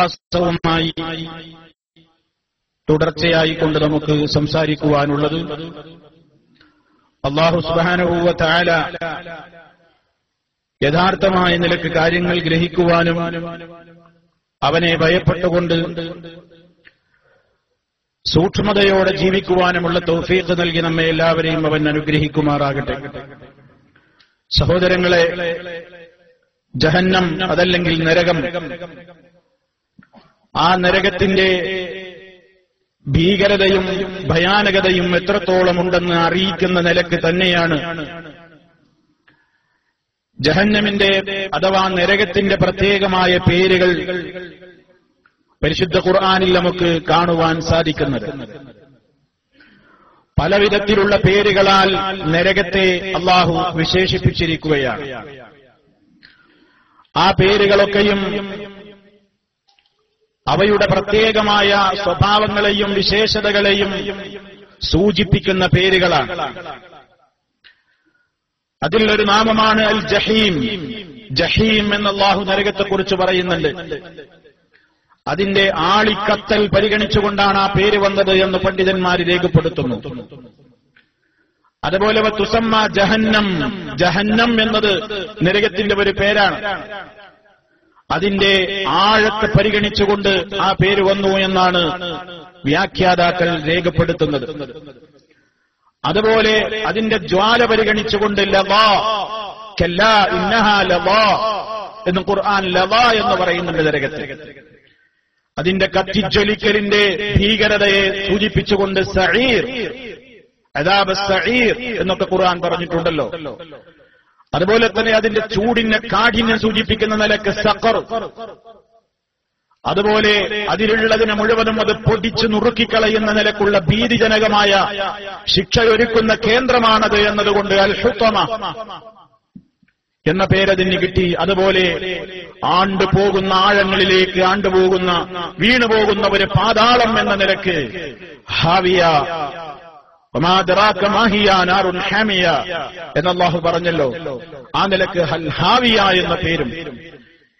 പ്രഭാഷണവുമായി തുടർച്ചയായി കൊണ്ട് നമുക്ക് സംസാരിക്കുവാനുള്ളത് അല്ലാഹു സുബ്ഹാനഹു വ തആല യഥാർത്ഥമായ നിലക്ക് കാര്യങ്ങൾ ഗ്രഹിക്കുവാനും അവനെ ഭയപ്പെട്ടുകൊണ്ട് സൂക്ഷ്മതയോടെ ജീവിക്കുവാനുമുള്ള തൗഫീഖ് നൽകി നമ്മെ എല്ലാവരെയും അവൻ അനുഗ്രഹിക്കുമാറാകട്ടെ. സഹോദരങ്ങളെ, ജഹന്നം അതല്ലെങ്കിൽ നരകം, ആ നരകത്തിന്റെ ഭീകരതയും ഭയാനകതയും എത്രത്തോളം ഉണ്ടെന്ന് അറിയിക്കുന്ന നിലക്ക് തന്നെയാണ് ജഹന്നമിന്റെ അഥവാ നരകത്തിന്റെ പ്രത്യേകമായ പേരുകൾ പരിശുദ്ധ ഖുർആനിൽ നമുക്ക് കാണുവാൻ സാധിക്കുന്നത്. പലവിധത്തിലുള്ള പേരുകളാൽ നരകത്തെ അല്ലാഹു വിശേഷിപ്പിച്ചിരിക്കുകയാണ്. ആ പേരുകളൊക്കെയും അവയുടെ പ്രത്യേകമായ സ്വഭാവങ്ങളെയും വിശേഷതകളെയും സൂചിപ്പിക്കുന്ന പേരുകളാണ്. അതിൽ ഒരു നാമമാണ് അൽ ജഹീം. ജഹീം എന്ന് അല്ലാഹു നരകത്തെക്കുറിച്ച് പറയുന്നുണ്ട്. അതിന്റെ ആളിക്കത്തൽ പരിഗണിച്ചുകൊണ്ടാണ് ആ പേര് വന്നത് എന്ന് പണ്ഡിതന്മാർ രേഖപ്പെടുത്തുന്നു. അതുപോലെ തുസമ്മ ജഹന്നം, ജഹന്നം എന്നത് നരകത്തിന്റെ ഒരു പേരാണ്. അതിന്റെ ആഴത്തെ പരിഗണിച്ചുകൊണ്ട് ആ പേര് വന്നു എന്നാണ് വ്യാഖ്യാതാക്കൾ രേഖപ്പെടുത്തുന്നത്. അതുപോലെ അതിന്റെ ജ്വാല പരിഗണിച്ചുകൊണ്ട് ലവാ, കല്ലാ ഇന്നഹാ ലവാ എന്ന് ഖുർആൻ ലവാ എന്ന് പറയുന്നുണ്ട് നരകത്തെ. അതിന്റെ കത്തിജ്വലിക്കലിന്റെ ഭീകരതയെ സൂചിപ്പിച്ചുകൊണ്ട് സഈർ, അദാബ് സഈർ എന്നൊക്കെ ഖുർആൻ പറഞ്ഞിട്ടുണ്ടല്ലോ. അതുപോലെ തന്നെ അതിന്റെ ചൂടിന്റെ കാഠിന്യം സൂചിപ്പിക്കുന്ന നിലക്ക് സഖർ, അതുപോലെ അതിലുള്ളതിനെ മുഴുവനും അത് പൊടിച്ചു നുറുക്കിക്കളയുന്ന നിലക്കുള്ള ഭീതിജനകമായ ശിക്ഷയൊരുക്കുന്ന കേന്ദ്രമാണത് എന്നതുകൊണ്ട് അൽ ഹുത്തമ എന്ന പേരതിന് കിട്ടി. അതുപോലെ ആണ്ടുപോകുന്ന ആഴങ്ങളിലേക്ക് ആണ്ടുപോകുന്ന വീണുപോകുന്ന ഒരു പാതാളം എന്ന നിലക്ക് ഹാവിയ, വമാ ദറാക മാ ഹിയ നാറുൻ ഹാമിയ എന്ന് അല്ലാഹു പറഞ്ഞല്ലോ. ആ നിലക്ക് അൽ ഹാവിയ എന്ന പേരും.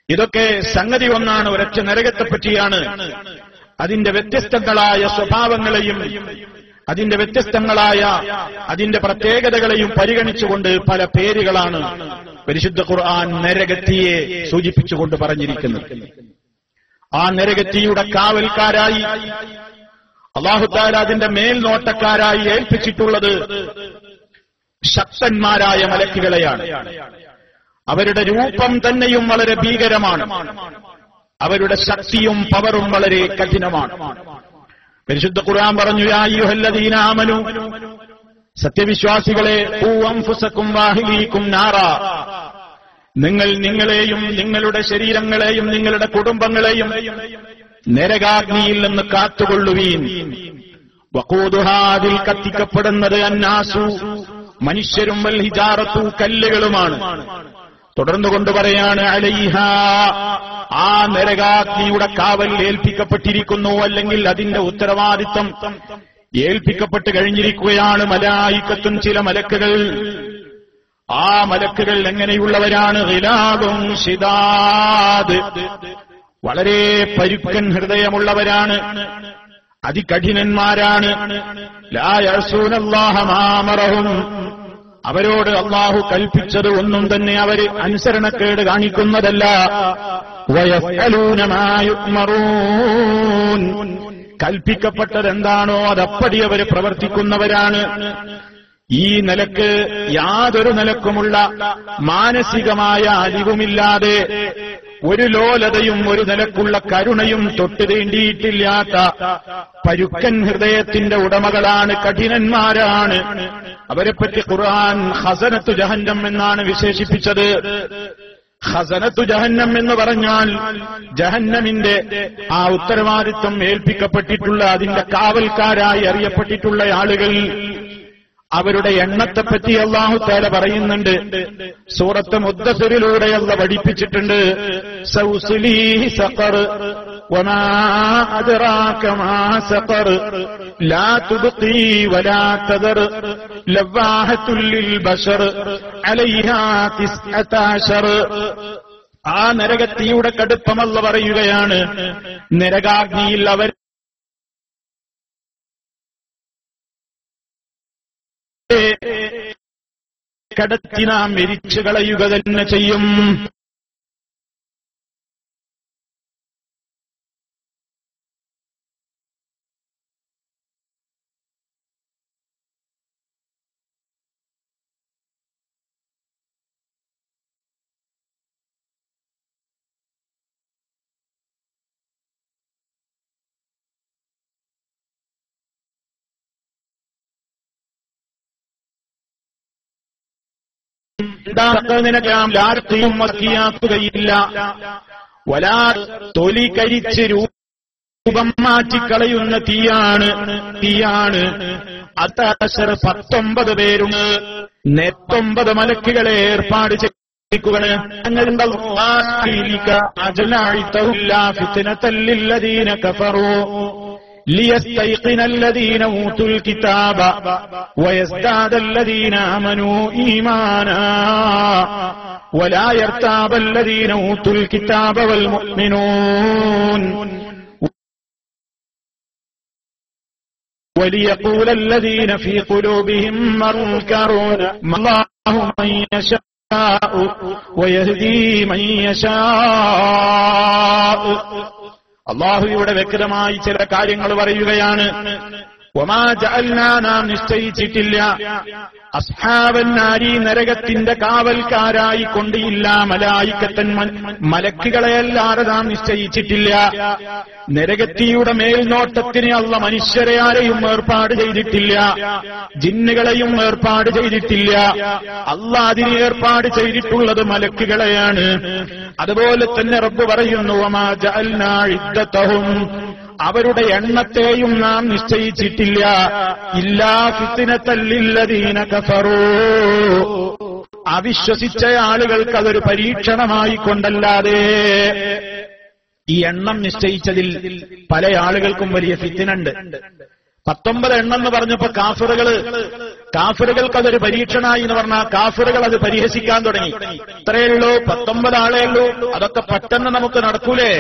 ഇതൊക്കെ സംഗതി ഒന്നാണ്, ഒരൊറ്റ നരകത്തെ പറ്റിയാണ്. അതിന്റെ വ്യത്യസ്തങ്ങളായ സ്വഭാവങ്ങളെയും അതിന്റെ വ്യത്യസ്തങ്ങളായ അതിന്റെ പ്രത്യേകതകളെയും പരിഗണിച്ചുകൊണ്ട് പല പേരുകളാണ് പരിശുദ്ധ ഖുർആൻ നരകത്തിയെ സൂചിപ്പിച്ചുകൊണ്ട് പറഞ്ഞിരിക്കുന്നത്. ആ നരകത്തിയുടെ കാവൽക്കാരായി അല്ലാഹു തആല അതിന്റെ മേൽനോട്ടക്കാരായി ഏൽപ്പിച്ചിട്ടുള്ളത് ശക്തന്മാരായ മലക്കുകളെയാണ്. അവരുടെ രൂപം തന്നെയും വളരെ ഭീകരമാണ്. അവരുടെ ശക്തിയും പവറും വളരെ കഠിനമാണ്. പരിശുദ്ധ ഖുർആൻ പറഞ്ഞു, യാ അയ്യുഹല്ലദീന ആമനൂ, സത്യവിശ്വാസികളെ, ഖൂ അൻഫുസകും വഅഹ്ലീകും നാറാ, നിങ്ങൾ നിങ്ങളെയും നിങ്ങളുടെ ശരീരങ്ങളെയും നിങ്ങളുടെ കുടുംബങ്ങളെയും നരകാഗ്നിയിൽ നിന്ന് കാത്തുകൊള്ളുവീൻ. വഖൂദുഹാ, അതിൽ കത്തിക്കപ്പെടുന്നത് അന്നാസു, മനുഷ്യരും വൽ ഹിജാറത്തു, കല്ലുകളുമാണ്. തുടർന്നുകൊണ്ട് പറയാണ്, അലൈഹാ, ആ നരകാഗ്നിയുടെ കാവൽ ഏൽപ്പിക്കപ്പെട്ടിരിക്കുന്നു, അല്ലെങ്കിൽ അതിന്റെ ഉത്തരവാദിത്വം ഏൽപ്പിക്കപ്പെട്ട് കഴിഞ്ഞിരിക്കുകയാണ് മലായികത്തുൻ, ചില മലക്കുകൾ. ആ മലക്കുകൾ എങ്ങനെയുള്ളവരാണ്? ഗിലാദുൻ ശിദാദ്, വളരെ പരുക്കൻ ഹൃദയമുള്ളവരാണ്, അതികഠിനന്മാരാണ്. ലാ യഅസൂനല്ലാഹ മാ അമറഹും, അവരോട് അല്ലാഹു കൽപ്പിച്ചത് ഒന്നും തന്നെ അവര് അനുസരണക്കേട് കാണിക്കുന്നതല്ല. വയഫ്അലൂന മാ യുഅ്മറൂൻ, കൽപ്പിക്കപ്പെട്ടതെന്താണോ അതപ്പടി അവർ പ്രവർത്തിക്കുന്നവരാണ്. ഈ നിലക്ക് യാതൊരു നിലക്കുമുള്ള മാനസികമായ അലിവുമില്ലാതെ ഒരു ലോലതയും ഒരു നിലക്കുള്ള കരുണയും തൊട്ടു തീണ്ടിയിട്ടില്ലാത്ത പരുക്കൻ ഹൃദയത്തിന്റെ ഉടമകളാണ്, കഠിനന്മാരാണ്. അവരെപ്പറ്റി ഖുർആൻ ഖസനത്തു ജഹന്നം എന്നാണ് വിശേഷിപ്പിച്ചത്. ഖസനത്തു ജഹന്നം എന്ന് പറഞ്ഞാൽ ജഹന്നമിന്റെ ആ ഉത്തരവാദിത്വം ഏൽപ്പിക്കപ്പെട്ടിട്ടുള്ള അതിന്റെ കാവൽക്കാരായി അറിയപ്പെട്ടിട്ടുള്ള ആളുകൾ, അവരുടെ എണ്ണത്തെപ്പറ്റി അല്ലാഹു തആല പറയുന്നുണ്ട്. സൂറത്ത് മുദ്ദസിറിലൂടെ അല്ലാഹു പഠിപ്പിച്ചിട്ടുണ്ട്. സൗസ്ലീഹി സഖർ വമാ അദ്റാക മാ സഖർ ലാ തുബ്ഖി വലാ തദർ ലവാഹത്തുൽ ലിൽ ബശർ അലൈഹാ 19. ആ നരകത്തീയുടെ കടുപ്പമല്ല പറയുകയാണ്, നരകാഗ്നിയിൽ അവർ കടത്തി നാം എരിച്ചു കളയുക തന്നെ ചെയ്യും. ലാർത്തിയും മക്കിയാക്കുകയില്ല. വലാ തൊലി കരിച്ച് രൂപം മാറ്റിക്കളയുന്ന തീയാണ്. 19 പേരുണ്ട്. 19 മലക്കുകളെ ഏർപ്പാട് ചെയ്തിരിക്കുകയാണ്. ليستيقن الذين أوتوا الكتاب ويزداد الذين آمنوا إيمانا ولا يرتاب الذين أوتوا الكتاب والمؤمنون وليقول الذين في قلوبهم مرض الله من يشاء ويهدي من يشاء. അള്ളാഹു ഇവിടെ വ്യക്തമായി ചില കാര്യങ്ങൾ പറയുകയാണ്. വമാ ജഅൽനാ, നാം നിശ്ചയിച്ചിട്ടില്ല, അസ്ഹാബന്നാരി, നരകത്തിന്റെ കാവൽക്കാരായി കൊണ്ടില്ല, മലായിക്കത്തൻ, മലക്കുകളെയല്ലാതെ നാം നിശ്ചയിച്ചിട്ടില്ല. നരകത്തിയുടെ മേൽനോട്ടത്തിന് അള്ള മനുഷ്യരെ ആരെയും ഏർപ്പാട് ചെയ്തിട്ടില്ല, ജിന്നുകളെയും ഏർപ്പാട് ചെയ്തിട്ടില്ല. അള്ള അതിന് ഏർപ്പാട് ചെയ്തിട്ടുള്ളത് മലക്കുകളെയാണ്. അതുപോലെ തന്നെ റബ്ബ് പറയുന്നു, വമാ ജഅൽനാ ഇദ്ദതഹും, അവരുടെ എണ്ണത്തെയും നാം നിശ്ചയിച്ചിട്ടില്ല, ഇല്ലാ ഫിത്നത്തൽ ലില്ലദീന കഫറൂ, അവിശ്വസിച്ച ആളുകൾക്ക് അതൊരു പരീക്ഷണമായി കൊണ്ടല്ലാതെ. ഈ എണ്ണം നിശ്ചയിച്ചതിൽ പല ആളുകൾക്കും വലിയ ഫിത്നയുണ്ട്. 19 എണ്ണം എന്ന് പറഞ്ഞപ്പോ കാഫിറുകൾക്ക് അതൊരു പരീക്ഷണമായി എന്ന് പറഞ്ഞാൽ കാഫിറുകൾ അത് പരിഹസിക്കാൻ തുടങ്ങി. ഇത്രയേ ഉള്ളൂ, 19 ആളേ ഉള്ളൂ, അതൊക്കെ പെട്ടെന്ന് നമുക്ക് നടക്കൂലേ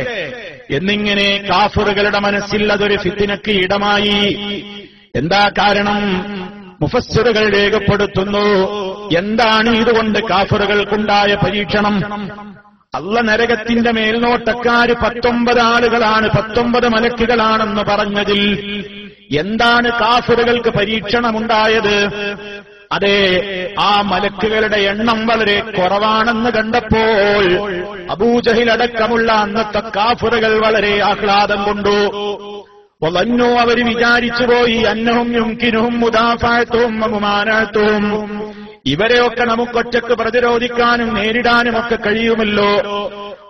എന്നിങ്ങനെ കാഫിറുകളുടെ മനസ്സിൽ അതൊരു ഫിത്നയ്ക്ക് ഇടമായി. എന്താ കാരണം? മുഫസ്സിറുകൾ രേഖപ്പെടുത്തുന്നു, എന്താണ് ഇതുകൊണ്ട് കാഫിറുകൾക്കുണ്ടായ പരീക്ഷണം? അള്ള നരകത്തിന്റെ മേൽനോട്ടക്കാര് 19 ആളുകളാണ്, 19 മലക്കുകളാണെന്ന് പറഞ്ഞതിൽ എന്താണ് കാഫിറുകൾക്ക് പരീക്ഷണമുണ്ടായത്? അതെ, ആ മലക്കുകളുടെ എണ്ണം വളരെ കുറവാണെന്ന് കണ്ടപ്പോൾ അബൂജഹിൽ അടക്കമുള്ള അന്നത്തെ കാഫിറുകൾ വളരെ ആഹ്ലാദം കൊണ്ടു. വലന്നു, അവർ വിചാരിച്ചുപോയി, അന്നഹും യുംകിനുഹും മുദാഫഅത്തുഹും വമുമാനഅത്തുഹും, ഇവരെയൊക്കെ നമുക്കൊറ്റക്ക് പ്രതിരോധിക്കാനും നേരിടാനും ഒക്കെ കഴിയുമല്ലോ.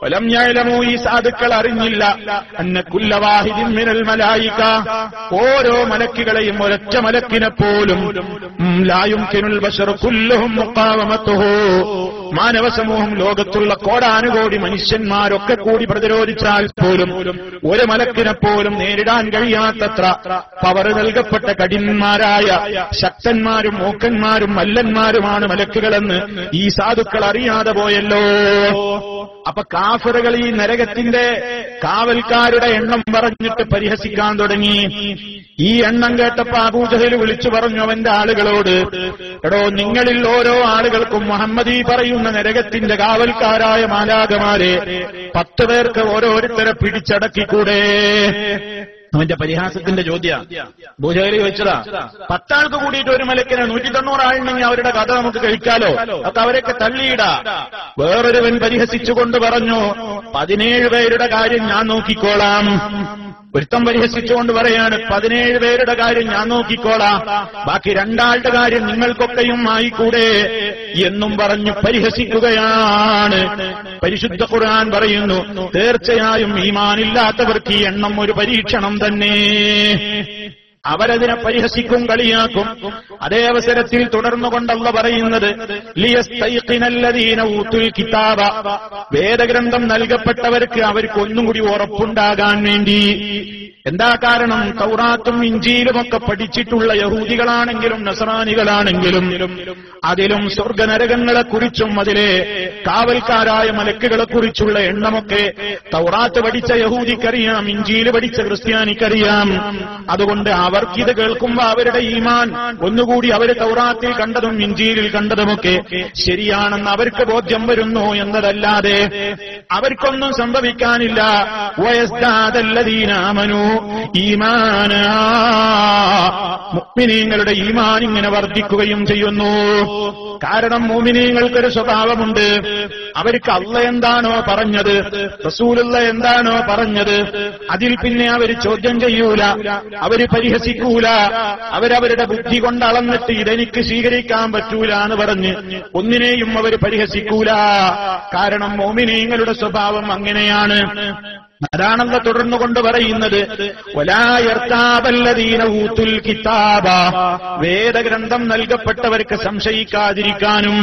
വലം യഅലമൂ, ഈ സാധുക്കൾ അറിഞ്ഞില്ല, അന്ന കുല്ല വാഹിദിൻ മിനൽ മലായിക, ഓരോ മലക്കുകളെയും ഒരൊറ്റ മലക്കിനെ പോലും ലാ യുംകിനുൽ ബശറു കുല്ലുഹും മുഖാവമത്തുഹു, മാനവ സമൂഹം ലോകത്തുള്ള കോടാനുകോടി മനുഷ്യന്മാരൊക്കെ കൂടി പ്രതിരോധിച്ചാൽ പോലും ഒരു മലക്കിനെ പോലും നേരിടാൻ കഴിയാത്തത്ര പവർ നൽകപ്പെട്ട കഠിനന്മാരായ ശക്തന്മാരും മൂക്കന്മാരും മല്ലന്മാരുമാണ് മലക്കുകളെന്ന് ഈ സാധുക്കൾ അറിയാതെ പോയല്ലോ. അപ്പൊ കാഫിറുകൾ ഈ നരകത്തിന്റെ കാവൽക്കാരുടെ എണ്ണം പറഞ്ഞിട്ട് പരിഹസിക്കാൻ തുടങ്ങി. ഈ എണ്ണം കേട്ടപ്പോ അബൂജഹൽ വിളിച്ചു പറഞ്ഞു അവന്റെ ആളുകളോട്, എടോ, നിങ്ങളിൽ ഓരോ ആളുകൾക്കും മുഹമ്മദ് ഈ പറയുന്ന നരകത്തിന്റെ കാവൽക്കാരായ മാലാഖമാരെ 10 പേർക്ക് ഓരോരുത്തരെ പിടിച്ചടക്കിക്കൂടെ? അവന്റെ പരിഹാസത്തിന്റെ ചോദ്യ അബൂജഹൽ ചോദിച്ചതാ. 10 ആൾക്ക് കൂടിയിട്ട് ഒരു മലക്കിനെ 190 ആളുണ്ടെങ്കിൽ അവരുടെ കഥ നമുക്ക് കഴിക്കാലോ, അതൊക്കെ അവരൊക്കെ തള്ളിയിടാ. വേറൊരുവൻ പരിഹസിച്ചുകൊണ്ട് പറഞ്ഞു, 17 പേരുടെ കാര്യം ഞാൻ നോക്കിക്കോളാം. ഒരുത്തം പരിഹസിച്ചുകൊണ്ട് പറയാണ്, 17 പേരുടെ കാര്യം ഞാൻ നോക്കിക്കോളാം, ബാക്കി 2 ആളുടെ കാര്യം നിങ്ങൾക്കൊക്കെയും ആയിക്കൂടെ എന്നും പറഞ്ഞു പരിഹസിക്കുകയാണ്. പരിശുദ്ധ ഖുർആൻ പറയുന്നു, തീർച്ചയായും ഈമാനില്ലാത്തവർക്ക് ഈ എണ്ണം ഒരു പരീക്ഷണം തന്നെ. അവരതിനെ പരിഹസിക്കും, കളിയാക്കും. അതേ അവസരത്തിൽ തുടർന്നുകൊണ്ട് അല്ലാഹു പറയുന്നത്, ലിയസ്തൈഖിനല്ലദീന ഊതുൽ കിതാബ, വേദഗ്രന്ഥം നൽകപ്പെട്ടവർക്ക് അവർക്ക് ഒന്നും കൂടി ഉറപ്പുണ്ടാകാൻ വേണ്ടി. എന്താ കാരണം? തൗറാത്തും ഇഞ്ചീലുമൊക്കെ പഠിച്ചിട്ടുള്ള യഹൂദികളാണെങ്കിലും നസറാനികളാണെങ്കിലും അതിലും സ്വർഗനരകങ്ങളെക്കുറിച്ചും അതിലെ കാവൽക്കാരായ മലക്കുകളെക്കുറിച്ചുള്ള എണ്ണമൊക്കെ തൗറാത്ത് പഠിച്ച യഹൂദിക്കറിയാം, ഇഞ്ചീല് പഠിച്ച ക്രിസ്ത്യാനിക്കറിയാം. അതുകൊണ്ട് അവർക്കിത് കേൾക്കുമ്പോൾ അവരുടെ ഈമാൻ ഒന്നുകൂടി അവർ തൗറാത്തിൽ കണ്ടതും ഇഞ്ചീലിൽ കണ്ടതുമൊക്കെ ശരിയാണെന്ന് അവർക്ക് ബോധ്യം വരുന്നു എന്നതല്ലാതെ അവർക്കൊന്നും സംഭവിക്കാനില്ല. വയസ്താദല്ലദീന ആമനൂ ഈമാന, മുഅ്മിനീങ്ങളുടെ ഈമാൻ ഇങ്ങനെ വർദ്ധിക്കുകയും ചെയ്യുന്നു. കാരണം മുഅ്മിനീങ്ങൾക്കൊരു സ്വഭാവമുണ്ട്. അവർക്ക് അല്ലാഹ് എന്താണോ പറഞ്ഞത്, റസൂലുള്ള എന്താണോ പറഞ്ഞത്, അതിൽ പിന്നെ അവർ ചോദ്യം ചെയ്യൂല, അവര് പരിഹസിക്കൂല. അവരവരുടെ ബുദ്ധി കൊണ്ട് അളന്നിട്ട് ഇതെനിക്ക് സ്വീകരിക്കാൻ പറ്റൂല എന്ന് പറഞ്ഞ് ഒന്നിനെയും അവർ പരിഹസിക്കൂല. കാരണം മുഅ്മിനീങ്ങളുടെ സ്വഭാവം അങ്ങനെയാണ്. അതാണല്ലോ തുടർന്നുകൊണ്ട് പറയുന്നത്, വലാ യർതാബല്ലദീന ഊതുൽ കിതാബ, വേദഗ്രന്ഥം നൽകപ്പെട്ടവർക്ക് സംശയിക്കാതിരിക്കാനും,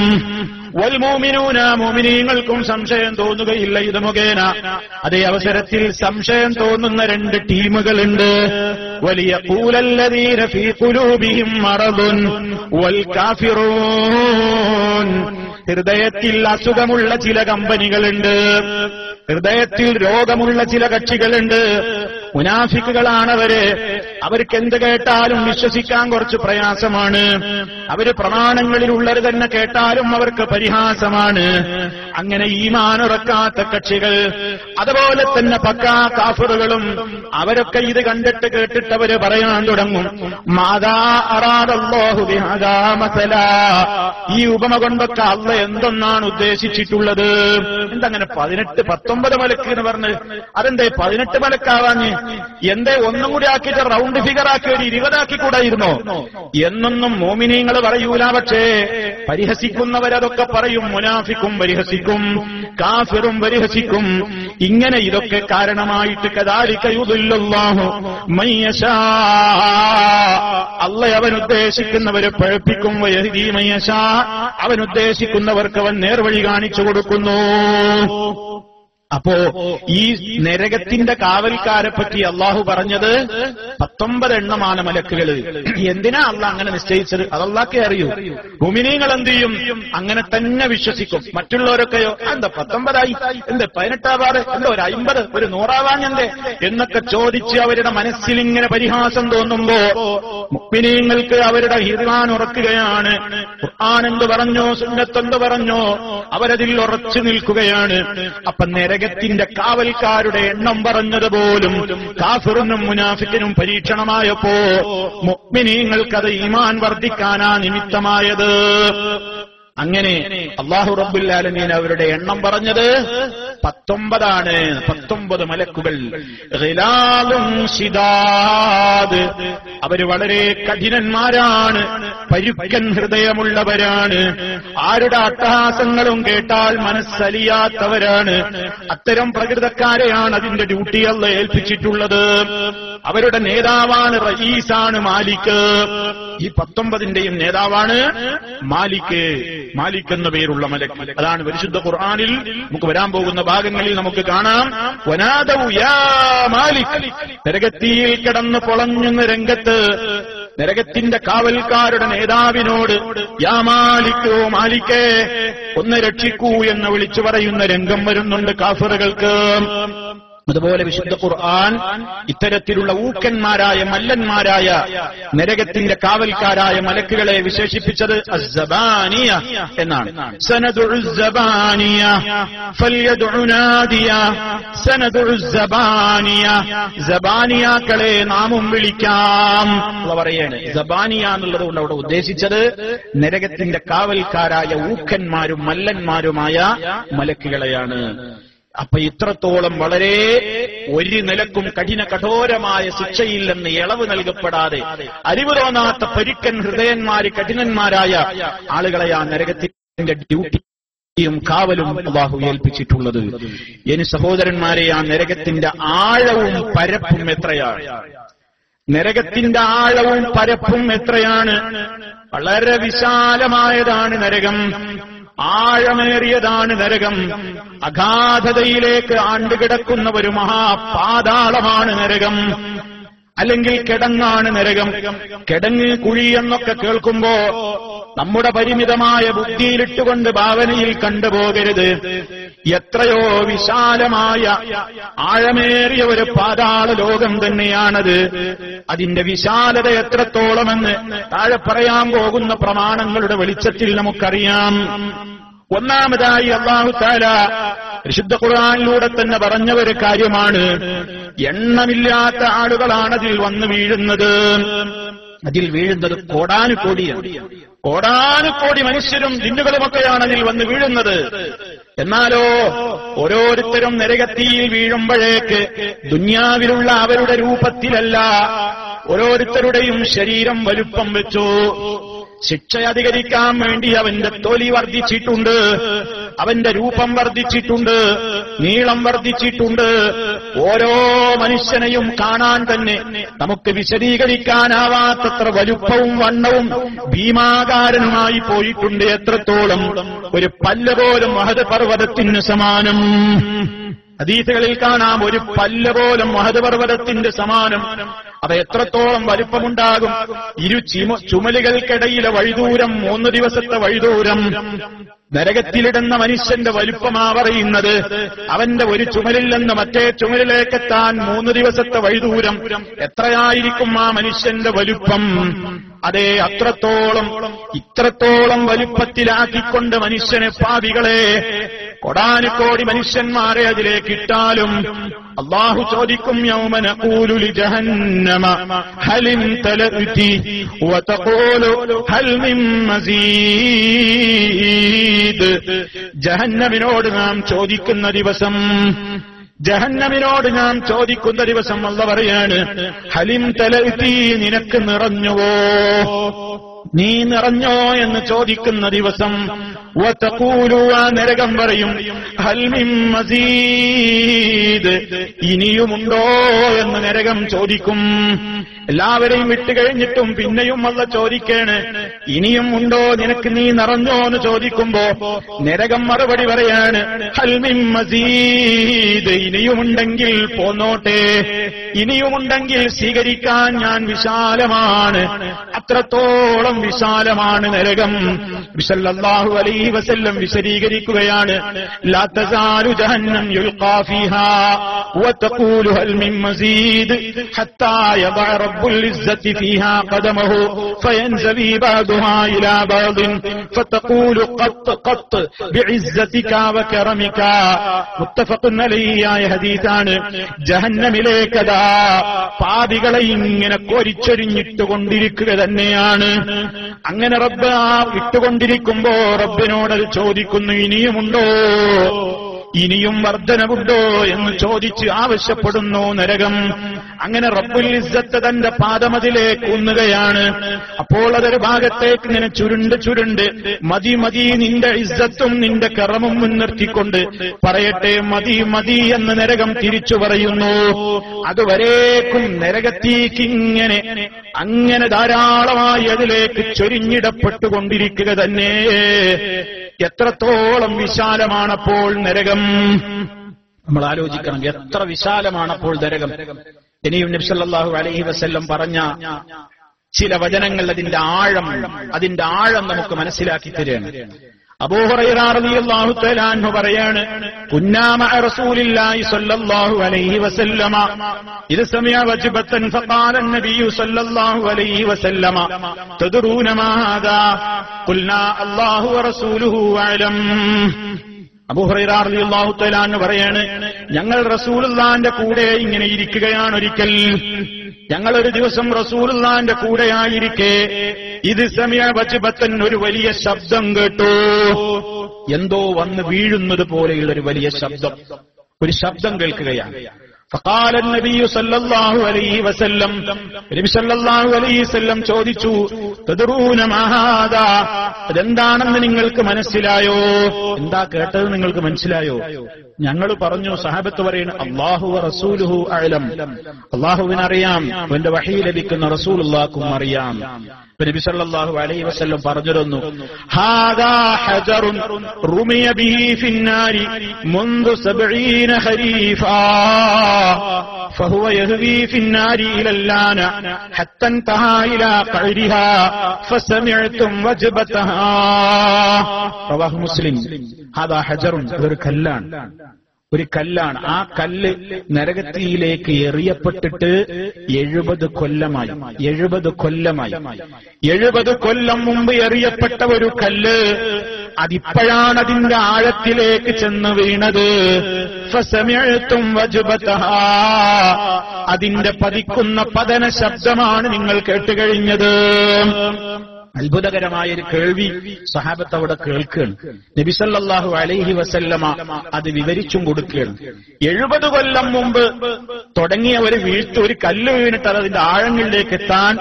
വൽ മുഅ്മിനൂന, മുഅ്മിനീങ്ങൾക്കും സംശയം തോന്നുകയില്ല ഇത് മുഖേന. അതേ അവസരത്തിൽ സംശയം തോന്നുന്ന രണ്ട് ടീമുകളുണ്ട്. വലിയഖൂലല്ലദീന ഫീ ഖുലൂബിഹിം മറദുൻ വൽ കാഫിറൂൻ, ഹൃദയത്തിൽ അസുഖമുള്ള ചില കമ്പനികളുണ്ട്, ഹൃദയത്തിൽ രോഗമുള്ള ചില കക്ഷികളുണ്ട്. മുനാഫിക്കുകളാണവര്. അവർക്ക് എന്ത് കേട്ടാലും വിശ്വസിക്കാൻ കുറച്ച് പ്രയാസമാണ്. അവര് പ്രമാണങ്ങളിലുള്ളത് തന്നെ കേട്ടാലും അവർക്ക് പരിഹാസമാണ്. അങ്ങനെ ഈമാൻ ഉറക്കാത്ത കക്ഷികൾ, അതുപോലെ തന്നെ പക്കാ കാഫിറുകളും, അവരൊക്കെ ഇത് കണ്ടിട്ട് കേട്ടിട്ട് അവര് പറയാൻ തുടങ്ങും, മാദാ അറാദല്ലാഹു ബിഹാദാ മസലാ, ഈ ഉപമ കൊണ്ടൊക്കെ അല്ലാഹ് എന്തൊന്നാണ് ഉദ്ദേശിച്ചിട്ടുള്ളത്? എന്തങ്ങനെ 18, 19 മലക്ക് എന്ന് പറഞ്ഞ് അതെന്തേ 18 മലക്കാവാഞ്ഞ്? എന്തേ ഒന്നും കൂടി ആക്കിയിട്ട് റൗണ്ട് ഫിഗർ ആക്കി ഒരു 20 ആക്കി കൂടായിരുന്നോ എന്നൊന്നും മോമിനീങ്ങൾ പറയൂല. പക്ഷേ പരിഹസിക്കുന്നവരതൊക്കെ പറയും. മുനാഫിക്കും പരിഹസിക്കും, കാഫിറും പരിഹസിക്കും. ഇങ്ങനെ ഇതൊക്കെ കാരണമായിട്ട് കദാലിക യുദില്ലുല്ലാഹു മൻ യശാ, അല്ലാഹ് അവനുദ്ദേശിക്കുന്നവരെ പഴപ്പിക്കും, വയഹ്ദീ മൻ യശാ, അവനുദ്ദേശിക്കുന്നവർക്ക് അവൻ നേർവഴി കാണിച്ചു കൊടുക്കുന്നു. അപ്പോ ഈ നരകത്തിന്റെ കാവൽക്കാരെ പറ്റി അള്ളാഹു പറഞ്ഞത് 19 എണ്ണമാണ് മലക്കുകൾ. എന്തിനാ അള്ളാഹ് അങ്ങനെ നിശ്ചയിച്ചത്? അത് അള്ളാഹ്ക്കേ അറിയൂ. മുഅ്മിനീങ്ങൾ എന്ത് ചെയ്യും? അങ്ങനെ തന്നെ വിശ്വസിക്കും. മറ്റുള്ളവരൊക്കെയോ എന്താ 19ആയി, എന്താ 18 എന്താ ഒരു 50, ഒരു 100 എന്നൊക്കെ ചോദിച്ച് അവരുടെ മനസ്സിൽ ഇങ്ങനെ പരിഹാസം തോന്നുമ്പോ മുഅ്മിനീങ്ങൾക്ക് അവരുടെ ഈമാൻ ഉറക്കുകയാണ്. ഖുർആൻ എന്ത് പറഞ്ഞോ, സുന്നത്ത് എന്ത് പറഞ്ഞോ, അവരതിൽ ഉറച്ചു നിൽക്കുകയാണ്. അപ്പൊ നരകത്തിന്റെ കാവൽക്കാരുടെ എണ്ണം പറഞ്ഞതുപോലും കാഫിറിനും മുനാഫിക്കിനും പരീക്ഷണമായപ്പോ മുഅ്മിനീങ്ങൾക്കത് ഈമാൻ വർദ്ധിക്കാനാ നിമിത്തമായത്. അങ്ങനെ അല്ലാഹു റബ്ബുൽ ആലമീൻ അവരുടെ എണ്ണം പറഞ്ഞത് 19 19 മലക്കുകൾ. ഗിലാദുൻ ശിദാദ്, അവര് വളരെ കഠിനന്മാരാണ്, പരുക്കൻ ഹൃദയമുള്ളവരാണ്, ആരുടെ അട്ടഹാസങ്ങളും കേട്ടാൽ മനസ്സലിയാത്തവരാണ്. അത്തരം പ്രകൃതക്കാരെയാണ് അതിന്റെ ഡ്യൂട്ടി അല്ലാഹ് ഏൽപ്പിച്ചിട്ടുള്ളത്. അവരുടെ നേതാവാണ് റഈസാണ് മാലിക്. ഈ 19ന്റെയും നേതാവാണ് മാലിക്. മാലിക് എന്ന പേരുള്ള മലക്ക്. അതാണ് പരിശുദ്ധ ഖുർആനിൽ നമുക്ക് വരാൻ പോകുന്ന ഭാഗങ്ങളിൽ നമുക്ക് കാണാം. വനാദൗ യാ മാലിക്, നരകത്തിയിൽ കിടന്ന് പൊളഞ്ഞുന്ന രംഗത്ത് നരകത്തിന്റെ കാവൽക്കാരുടെ നേതാവിനോട് യാ മാലിക്, ഓ മാലിക്കേ ഒന്ന് രക്ഷിക്കൂ എന്ന് വിളിച്ചു പറയുന്ന രംഗം വരുന്നുണ്ട് കാഫിറുകൾക്ക്. അതുപോലെ വിശുദ്ധ ഖുർആൻ ഇത്തരത്തിലുള്ള ഊക്കന്മാരായ മല്ലന്മാരായ നരകത്തിന്റെ കാവൽക്കാരായ മലക്കുകളെ വിശേഷിപ്പിച്ചത് അസ്സബാനിയ എന്നാണ്. സനദുസ്സബാനിയ ഫൽയദ്ഉ നാദിയ, സനദുസ്സബാനിയ, സബാനിയാക്കളെ നാമും വിളിക്കാം എന്ന് പറയാണ്. സബാനിയ എന്നുള്ളത് കൊണ്ട് അവിടെ ഉദ്ദേശിച്ചത് നരകത്തിന്റെ കാവൽക്കാരായ ഊക്കന്മാരും മല്ലന്മാരുമായ മലക്കുകളെയാണ്. അപ്പൊ ഇത്രത്തോളം വളരെ ഒരു നിലക്കും കഠോരമായ ശിക്ഷയില്ലെന്ന് ഇളവ് നൽകപ്പെടാതെ അറിവ് തോന്നാത്ത പരുക്കൻ ഹൃദയന്മാര് കഠിനന്മാരായ ആളുകളെയാ നരകത്തിന്റെ ഡ്യൂട്ടിയും കാവലും അല്ലാഹു ഏൽപ്പിച്ചിട്ടുള്ളത്. ഇനി സഹോദരന്മാരെ, ആ നരകത്തിന്റെ ആഴവും പരപ്പും എത്രയാണ്? നരകത്തിന്റെ ആഴവും പരപ്പും എത്രയാണ്? വളരെ വിശാലമായതാണ് നരകം. ആഴമേറിയതാണ് നരകം. അഗാധതയിലേക്ക് ആണ്ടുകിടക്കുന്ന ഒരു മഹാപാതാളമാണ് നരകം. അല്ലെങ്കിൽ കിടങ്ങാണ് നരകം. കിടങ്ങ്, കുഴി എന്നൊക്കെ കേൾക്കുമ്പോ നമ്മുടെ പരിമിതമായ ബുദ്ധിയിലിട്ടുകൊണ്ട് ഭാവനയിൽ കണ്ടുപോകരുത്. എത്രയോ വിശാലമായ ആഴമേറിയ ഒരു പാതാള ലോകം തന്നെയാണത്. അതിന്റെ വിശാലത എത്രത്തോളമെന്ന് താഴെ പറയാൻ പോകുന്ന പ്രമാണങ്ങളുടെ വെളിച്ചത്തിൽ നമുക്കറിയാം. ഒന്നാമതായി അല്ലാഹു തആല പരിശുദ്ധ ഖുർആനിലൂടെ തന്നെ പറഞ്ഞ ഒരു കാര്യമാണ്, എണ്ണമില്ലാത്ത ആളുകളാണ് അതിൽ വന്നു വീഴുന്നത്. അതിൽ വീഴുന്നത് കോടാനുകോടിയാണ്. കോടാനുകോടി മനുഷ്യരും ജിന്നുകളുമൊക്കെയാണ് അതിൽ വന്ന് വീഴുന്നത്. എന്നാലോ ഓരോരുത്തരും നരകത്തിയിൽ വീഴുമ്പോഴേക്ക് ദുനിയാവിലുള്ള അവരുടെ രൂപത്തിലല്ല, ഓരോരുത്തരുടെയും ശരീരം വലുപ്പം വെച്ചു. ശിക്ഷ അധികരിക്കാൻ വേണ്ടി അവന്റെ തൊലി വർദ്ധിച്ചിട്ടുണ്ട്, അവന്റെ രൂപം വർദ്ധിച്ചിട്ടുണ്ട്, നീളം വർദ്ധിച്ചിട്ടുണ്ട്. ഓരോ മനുഷ്യനെയും കാണാൻ തന്നെ നമുക്ക് വിശദീകരിക്കാനാവാത്തത്ര വലുപ്പവും വണ്ണവും ഭീമാകാരനുമായി പോയിട്ടുണ്ട്. എത്രത്തോളം? ഒരു പല്ല് പോലും മഹദ് പർവ്വതത്തിന് സമാനം. ഹദീസുകളിൽ കാണാം, ഒരു പല്ല് പോലും മഹദ് പർവ്വതത്തിന്റെ സമാനം. അത് എത്രത്തോളം വലുപ്പമുണ്ടാകും? ഇരു ചുമലുകൾക്കിടയിലെ വഴിദൂരം 3 ദിവസത്തെ വഴിദൂരം. നരകത്തിലിടുന്ന മനുഷ്യന്റെ വലുപ്പമാ പറയുന്നത്. അവന്റെ ഒരു ചുമലിൽ നിന്ന് മറ്റേ ചുമലിലേക്കെത്താൻ 3 ദിവസത്തെ വഴിദൂരം. എത്രയായിരിക്കും ആ മനുഷ്യന്റെ വലുപ്പം? അതെ, ഇത്രത്തോളം വലുപ്പത്തിലാക്കിക്കൊണ്ട് മനുഷ്യനെ, പാപികളെ, കോടാനുകോടി മനുഷ്യന്മാരെ അതിലേക്ക് ഇട്ടാലും അല്ലാഹു ചോദിക്കും, യൗമ നഖൂലു ലിജഹന്നമ ഹലിൻ തലഅതി വതഖൂലു ഹൽ മിൻ മസീദ്. ജഹന്നമിനോട് നാം ചോദിക്കുന്ന ദിവസം, ജഹന്നമിനോട് നാം ചോദിക്കുന്ന ദിവസം അല്ലാഹു പറയാണ്, ഹലിം തലഅതി, നിനക്ക് നിറഞ്ഞുവോ, നീ നിറഞ്ഞോ എന്ന് ചോദിക്കുന്ന ദിവസം. വതഖൂലു, ആ നരകം പറയും, ഹൽ മിൻ മസീദ്, ഇനിയുമുണ്ടോ എന്ന് നരകം ചോദിക്കും. എല്ലാവരെയും വിട്ടുകഴിഞ്ഞിട്ടും പിന്നെയും അല്ലാഹു ചോദിക്കാണ്, ഇനിയും ഉണ്ടോ നിനക്ക്, നീ നിറഞ്ഞോ എന്ന് ചോദിക്കുമ്പോ നരകം മറുപടി പറയാണ്, ഹൽ മിൻ മസീദ്, ഇനിയുമുണ്ടെങ്കിൽ പോന്നോട്ടെ, ഇനിയുമുണ്ടെങ്കിൽ സ്വീകരിക്കാൻ ഞാൻ വിശാലമാണ്. അത്രത്തോളം വിശാലമാണ് നരകം. സല്ലല്ലാഹു അലൈഹി വസല്ലം വിശദീകരിക്കുകയാണ്, ലാ തസാലു ജഹന്നം യുൽഖാ ഫീഹാ വതഖൂലു ഹൽ മിൻ മസീദ് ഹത്താ യദഅ റബ്ബുൽ ഇസ്സത്തി ഫീഹാ ഖദമഹു ഫയൻസവി ബഅദുഹാ ഇലാ ബഅദിൻ ഫതഖൂലു ഖത്ത് ഖത്ത് ബിഇസ്സതിക വകറമിക. മുത്തഫഖുൻ അലൈഹി ആയ ഹദീസാണ്. ജഹന്നമിലേക്കതാ പാപികളെ ഇങ്ങനെ കോരിച്ചൊരിഞ്ഞിട്ടുകൊണ്ടിരിക്കുക തന്നെയാണ്. അങ്ങനെ റബ്ബ് ആ ഇട്ടുകൊണ്ടിരിക്കുമ്പോ റബ്ബിനോടത് ചോദിക്കുന്നു, ഇനിയുമുണ്ടോ, ഇനിയും വർധനവുണ്ടോ എന്ന് ചോദിച്ച് ആവശ്യപ്പെടുന്നു നരകം. അങ്ങനെ റബ്ബുൽ ഇസ്സത്ത് തന്റെ പാദമതിലേക്ക് ഊന്നുകയാണ്. അപ്പോൾ അതൊരു ഭാഗത്തേക്ക് ഇങ്ങനെ ചുരുണ്ട് മതി മതി, നിന്റെ ഇസ്സത്തും നിന്റെ കറമും മുൻനിർത്തിക്കൊണ്ട് പറയട്ടെ, മതി മതി എന്ന് നരകം തിരിച്ചു പറയുന്നു. അതുവരേക്കും നരകത്തേക്ക് അങ്ങനെ ധാരാളമായി അതിലേക്ക് ചൊരിഞ്ഞിടപ്പെട്ടുകൊണ്ടിരിക്കുക തന്നെ. എത്രത്തോളം വിശാലമാണപ്പോൾ നരകം. നമ്മൾ ആലോചിക്കണം, എത്ര വിശാലമാണപ്പോൾ നരകം. ഇനിയും നബി സല്ലല്ലാഹു അലൈഹി വസല്ലം പറഞ്ഞ ചില വചനങ്ങൾ അതിന്റെ ആഴം നമുക്ക് മനസ്സിലാക്കി തരുകയാണ്. അബൂ ഹുറൈറ റളിയല്ലാഹു തആല അൻഹു പറയാണ്, കുന്നാ മഅ റസൂലില്ലാഹി സ്വല്ലല്ലാഹു അലൈഹി വസല്ലമ ഇദ സമിഅ വജ്ബതൻ ഫഖാല അൻ-നബിയ്യു സ്വല്ലല്ലാഹു അലൈഹി വസല്ലമ തദ്റൂന മാ ഹാദാ ഖുൽനാ അല്ലാഹു വറസൂലുഹു അഅലം. അബൂ ഹുറൈറ റളിയല്ലാഹു തആല അൻഹു പറയാണ്, ഞങ്ങൾ റസൂലുള്ളാഹിന്റെ കൂടെ ഇങ്ങനെ ഇരിക്കുകയാണ്. ഒരിക്കൽ ഞങ്ങളൊരു ദിവസം റസൂലുള്ളാഹിന്റെ കൂടെയായിരിക്കെ ഇത് സമിഅ വജ്ബതൻ, ഒരു വലിയ ശബ്ദം കേട്ടു. എന്തോ വന്ന് വീഴുന്നത് പോലെയുള്ള ഒരു വലിയ ശബ്ദം, ഒരു ശബ്ദം കേൾക്കുകയാണ്. ഫഖാല നബിയ്യു സല്ലല്ലാഹു അലൈഹി വസല്ലം, നബി സല്ലല്ലാഹു അലൈഹി വസല്ലം ചോദിച്ചു, തദ്റൂന മാ ഹാദാ, അതെന്താണെന്ന് നിങ്ങൾക്ക് മനസ്സിലായോ? എന്താ കേട്ടത് നിങ്ങൾക്ക് മനസ്സിലായോ? ഞങ്ങൾ പറഞ്ഞു, സഹാബത്ത് പറയുന്നു, അല്ലാഹു വ റസൂലുഹു അഅലം, അല്ലാഹുവിനറിയാം, അവന്റെ വഹീ ലഭിക്കുന്ന റസൂലുള്ളാഹിക്കും അറിയാം. നബി സല്ലല്ലാഹു അലൈഹി വസല്ലം പറഞ്ഞിരുന്നു, ഹാദാ ഹജറുൻ റുമിയ ബിഹി ഫിന്നാരി മുൻദു 70 ഖരീഫാ ഫഹുവ യഹ്വി ഫിന്നാരി ഇലല്ലാന ഹത്ത തഹാ ഇലാ ഖൈരിഹാ ഫസമിഅതും വജ്ബതഹാ. റവാഹു മുസ്ലിം. ഹാദാ ഹജറുൻ, ഒരു കല്ലാണ്, ഒരു കല്ലാണ്. ആ കല്ല് നരകത്തിയിലേക്ക് എറിയപ്പെട്ടിട്ട് 70 കൊല്ലമായി. 70 കൊല്ലമായി. 70 കൊല്ലം മുമ്പ് എറിയപ്പെട്ട ഒരു കല്ല് അതിപ്പോഴാണ് അതിന്റെ ആഴത്തിലേക്ക് ചെന്ന് വീണത്. ഫസമിഅതും വജ്ബതഹാ, അതിന്റെ പതിക്കുന്ന പതന ശബ്ദമാണ് നിങ്ങൾ കേട്ടുകഴിഞ്ഞത്. അത്ഭുതകരമായ ഒരു കേൾവി സഹാബത്ത് അവിടെ കേൾക്കുകയാണ്. നബി സല്ലല്ലാഹു അലൈഹി വസല്ലമ അത് വിവരിച്ചും കൊടുക്കുകയാണ്. 70 കൊല്ലം മുമ്പ് തുടങ്ങിയ ഒരു വീഴ്ത്ത്, ഒരു കല്ല് വീണിട്ട് അതിന്റെ ആഴങ്ങളിലേക്ക് എത്താൻ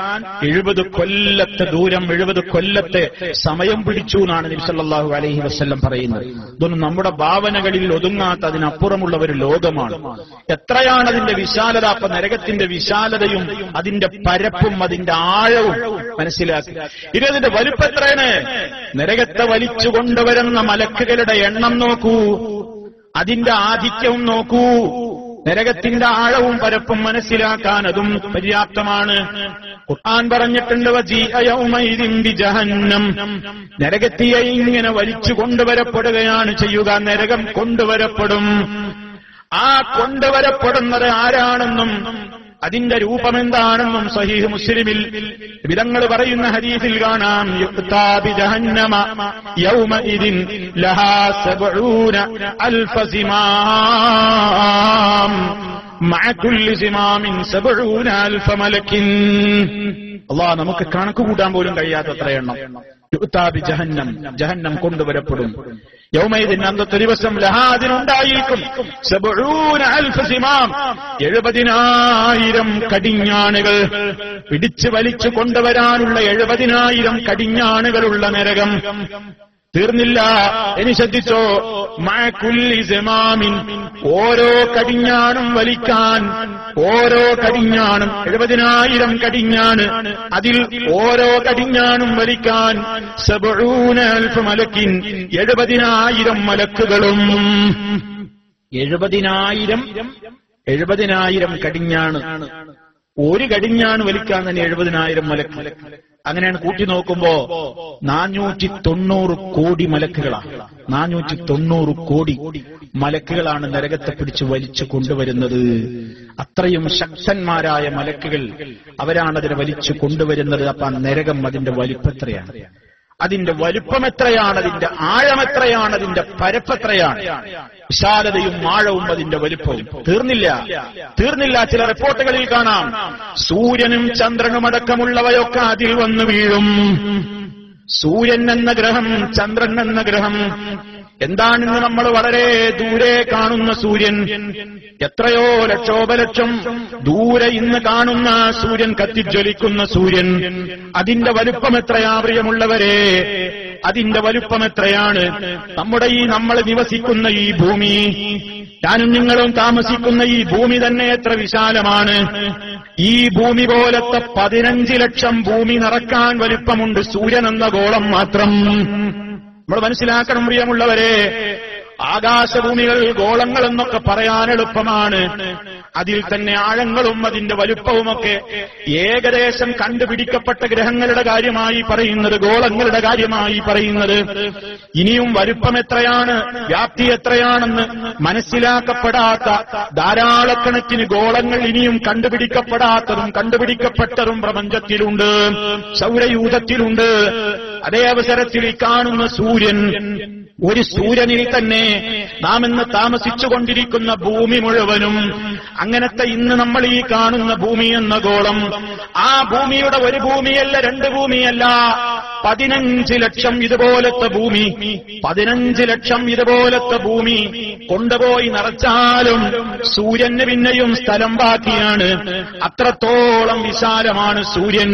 70 കൊല്ലത്തെ ദൂരം, 70 കൊല്ലത്തെ സമയം പിടിച്ചു എന്നാണ് നബി സല്ലല്ലാഹു അലൈഹി വസല്ലം പറയുന്നത്. ഇതൊന്നും നമ്മുടെ ഭാവനകളിൽ ഒതുങ്ങാത്ത അതിനപ്പുറമുള്ള ഒരു ലോകമാണ്. എത്രയാണ് അതിന്റെ വിശാലത! അപ്പൊ നരകത്തിന്റെ വിശാലതയും അതിന്റെ പരപ്പും അതിന്റെ ആഴവും മനസ്സിലാക്കി. ഇതിന്റെ വലുപ്പം എത്രയാണ്? നരകത്തെ വലിച്ചു കൊണ്ടുവരുന്ന മലക്കുകളുടെ എണ്ണം നോക്കൂ, അതിന്റെ ആധിക്യവും നോക്കൂ. നരകത്തിന്റെ ആഴവും പരപ്പും മനസ്സിലാക്കാൻ അതും പര്യാപ്തമാണ്. ഖുർആൻ പറഞ്ഞിട്ടുണ്ട്, വജീഅ യൗമൈദിൻ ബിജഹന്നം, നരകത്തിയെ ഇങ്ങനെ വലിച്ചു കൊണ്ടുവരപ്പെടുകയാണ് ചെയ്യുക. നരകം കൊണ്ടുവരപ്പെടും. ആ കൊണ്ടുവരപ്പെടുന്നത് ആരാണെന്നും അതിന്റെ രൂപമെന്താണെന്നും സഹീഹ് മുസ്ലിമിൽ വിദഗ്ധർ പറയുന്ന ഹദീസിൽ കാണാം, യുക്താ ബിജഹന്നമ യൗമഇദിൻ ലഹാ 70,000 സിമാം മഅ കുല്ലി സിമാമിൻ 70,000 മലക്കിൻ. അല്ലാഹ് നമുക്ക് കണക്ക് കൂട്ടാൻ പോലും കഴിയാത്തത്ര എണ്ണം. യുക്താ ബിജഹന്നം, ജഹന്നം കൊണ്ടുവരപ്പെടും. യൗമൈദിൻ, അന്നത്തെ ദിവസം, ലഹാ, അതിനുണ്ടായിരിക്കും 70,000 സിമാം, 70,000 കടിഞ്ഞാണുകൾ. പിടിച്ചു വലിച്ചു കൊണ്ടുവരാനുള്ള 70,000 കടിഞ്ഞാണുകളുള്ള നരകം. തീർന്നില്ല, ഇനി ശ്രദ്ധിച്ചോ, മഅ കുല്ലി സിമാമിൻ, ഓരോ കടിഞ്ഞാണും വലിക്കാൻ, ഓരോ കടിഞ്ഞാണും 70,000 കടിഞ്ഞാണ്, അതിൽ ഓരോ കടിഞ്ഞാണും വലിക്കാൻ 70,000 മലക്കിൻ, 70,000 മലക്കുകളും. 70,000 കടിഞ്ഞാണ്. ഒരു കടിഞ്ഞാണ് വലിക്കാൻ തന്നെ 70,000 മലക്ക്. അങ്ങനെയാണ് കൂട്ടി നോക്കുമ്പോ 490 കോടി മലക്കുകളാണ്. 490 കോടി മലക്കുകളാണ് നരകത്തെ പിടിച്ച് വലിച്ചു കൊണ്ടുവരുന്നത്. അത്രയും ശക്തന്മാരായ മലക്കുകൾ, അവരാണതിനെ വലിച്ചു കൊണ്ടുവരുന്നത്. അപ്പൊ നരകം അതിന്റെ വലിപ്പത്രയാണ്, അതിന്റെ വലുപ്പം എത്രയാണ്, അതിന്റെ ആഴം എത്രയാണ്, അതിന്റെ പരപ്പെത്രയാണ്, വിശാലതയും ആഴവും അതിന്റെ വലുപ്പവും. തീർന്നില്ല. ചില റിപ്പോർട്ടുകളിൽ കാണാം, സൂര്യനും ചന്ദ്രനും അടക്കമുള്ളവയൊക്കെ അതിൽ വന്നു വീഴും. സൂര്യൻ എന്ന ഗ്രഹം, ചന്ദ്രൻ എന്ന ഗ്രഹം എന്താണെന്ന് നമ്മൾ വളരെ ദൂരെ കാണുന്ന സൂര്യൻ, എത്രയോ ലക്ഷോപലക്ഷം ദൂരെ ഇന്ന് കാണുന്ന സൂര്യൻ, കത്തിജ്വലിക്കുന്ന സൂര്യൻ, അതിന്റെ വലുപ്പം എത്രയാ പ്രിയമുള്ളവരെ? അതിന്റെ വലുപ്പം എത്രയാണ്? നമ്മൾ നിവസിക്കുന്ന ഈ ഭൂമി, ഞാനും നിങ്ങളും താമസിക്കുന്ന ഈ ഭൂമി തന്നെ എത്ര വിശാലമാണ്. ഈ ഭൂമി പോലത്തെ 15 ലക്ഷം ഭൂമി നിറക്കാൻ വലുപ്പമുണ്ട് സൂര്യൻ എന്ന ഗോളം മാത്രം. നമ്മൾ മനസ്സിലാക്കണം പ്രിയമുള്ളവരെ, ആകാശഭൂമികൾ, ഗോളങ്ങൾ എന്നൊക്കെ പറയാൻ എളുപ്പമാണ്. അതിൽ തന്നെ ആഴങ്ങളും അതിന്റെ വലുപ്പവുമൊക്കെ ഏകദേശം കണ്ടുപിടിക്കപ്പെട്ട ഗ്രഹങ്ങളുടെ കാര്യമായി പറയുന്നത്, ഗോളങ്ങളുടെ കാര്യമായി പറയുന്നത്. ഇനിയും വലുപ്പം എത്രയാണ്, വ്യാപ്തി എത്രയാണെന്ന് മനസ്സിലാക്കപ്പെടാത്ത ധാരാളക്കണക്കിന് ഗോളങ്ങൾ ഇനിയും കണ്ടുപിടിക്കപ്പെടാത്തതും കണ്ടുപിടിക്കപ്പെട്ടതും പ്രപഞ്ചത്തിലുണ്ട്, സൗരയൂഥത്തിലുണ്ട്. അതേ അവസരത്തിൽ ഈ കാണുന്ന സൂര്യൻ, ഒരു സൂര്യനിൽ തന്നെ നാം ഇന്ന് താമസിച്ചുകൊണ്ടിരിക്കുന്ന ഭൂമി മുഴുവനും, അങ്ങനത്തെ ഇന്ന് നമ്മൾ ഈ കാണുന്ന ഭൂമി എന്ന ഗോളം, ആ ഭൂമിയുടെ ഒരു ഭൂമിയല്ല, 2 ഭൂമിയല്ല, 15 ലക്ഷം ഇതുപോലത്തെ ഭൂമി, 15 ലക്ഷം ഇതുപോലത്തെ ഭൂമി കൊണ്ടുപോയി നിറച്ചാലും സൂര്യന് പിന്നെയും സ്ഥലം ബാക്കിയാണ്. അത്രത്തോളം വിശാലമാണ് സൂര്യൻ.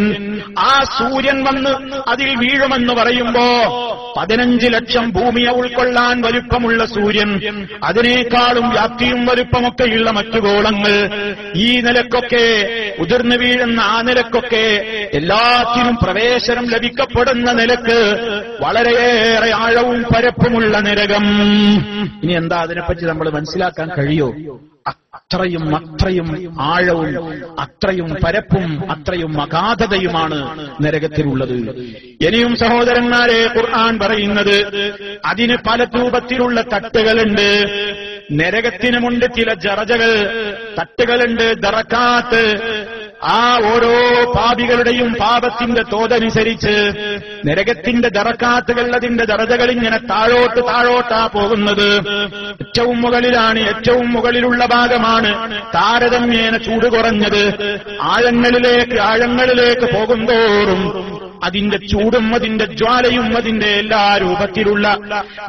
ആ സൂര്യൻ വന്ന് അതിൽ വീഴുമെന്ന് പറയുമ്പോ 15 ലക്ഷം ഭൂമി ഉൾക്കൊള്ളാൻ വലുപ്പമുള്ള സൂര്യൻ, അതിനേക്കാളും വ്യാപ്തിയും വലുപ്പമൊക്കെയുള്ള മറ്റു ഗോളങ്ങൾ, ഈ നിലക്കൊക്കെ ഉതിർന്നു വീഴുന്ന ആ നിലക്കൊക്കെ എല്ലാത്തിനും പ്രവേശനം ലഭിക്കപ്പെടുന്ന നിലക്ക് വളരെയേറെ ആഴവും പരപ്പുമുള്ള നരകം. ഇനി എന്താ അതിനെപ്പറ്റി നമ്മൾ മനസ്സിലാക്കാൻ കഴിയോ? അത്രയും ആഴവും അത്രയും പരപ്പും അത്രയും അഗാധതയുമാണ് നരകത്തിലുള്ളത്. ഇനിയും സഹോദരന്മാരെ, ഖുർആൻ പറയുന്നത് അതിന് പല രൂപത്തിലുള്ള തട്ടുകളുണ്ട്. നരകത്തിനുമുണ്ട് ചില ദറജകൾ, തട്ടുകളുണ്ട്, ദറകാത്ത്. ആ ഓരോ പാപികളുടെയും പാപത്തിന്റെ തോതനുസരിച്ച് നരകത്തിന്റെ ദറകാത്തുകൾ, അതിന്റെ ദറജകൾ ഇങ്ങനെ താഴോട്ടാ പോകുന്നത്. ഏറ്റവും മുകളിലാണ്, ഏറ്റവും മുകളിലുള്ള ഭാഗമാണ് താരതമ്യേന ചൂട് കുറഞ്ഞത്. ആഴങ്ങളിലേക്ക് പോകുന്തോറും അതിന്റെ ചൂടും അതിന്റെ ജ്വാലയും അതിന്റെ എല്ലാ രൂപത്തിലുള്ള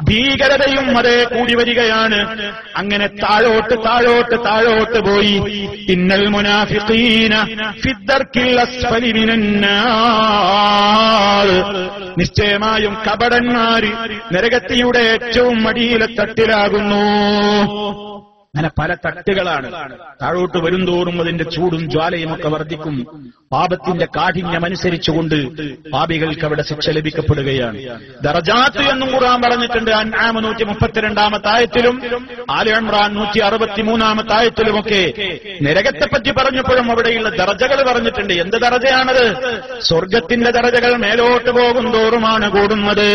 ഭീകരതയും അതേ കൂടി വരികയാണ്. അങ്ങനെ താഴോട്ട് പോയി ഇന്നൽ മുനാഫിഖീന ഫിദ്ദർക്കിൽ അസ്ഫലി മിനന്നാർ, നിശ്ചയമായും കപടന്മാര് നരകത്തിയുടെ ഏറ്റവും അടിയിലെ തട്ടിലാകുന്നു. അങ്ങനെ പല തട്ടുകളാണ്. താഴോട്ട് വരുംതോറും അതിന്റെ ചൂടും ജ്വാലയും ഒക്കെ വർദ്ധിക്കും. പാപത്തിന്റെ കാഠിന്യമനുസരിച്ചുകൊണ്ട് പാപികൾക്ക് അവിടെ ശിക്ഷ ലഭിക്കപ്പെടുകയാണ്. ദറജാത്ത് എന്നും ഖുർആൻ പറഞ്ഞിട്ടുണ്ട്. അൻആം 132 ആയത്തിലും ആല ഇംറാൻ 163 ആയത്തിലുമൊക്കെ നരകത്തെപ്പറ്റി പറഞ്ഞപ്പോഴും അവിടെയുള്ള ദറജകൾ പറഞ്ഞിട്ടുണ്ട്. എന്ത് ദറജയാണത്? സ്വർഗത്തിന്റെ ദറജകൾ മേലോട്ട് പോകും തോറുമാണ് കൂടുന്നത്.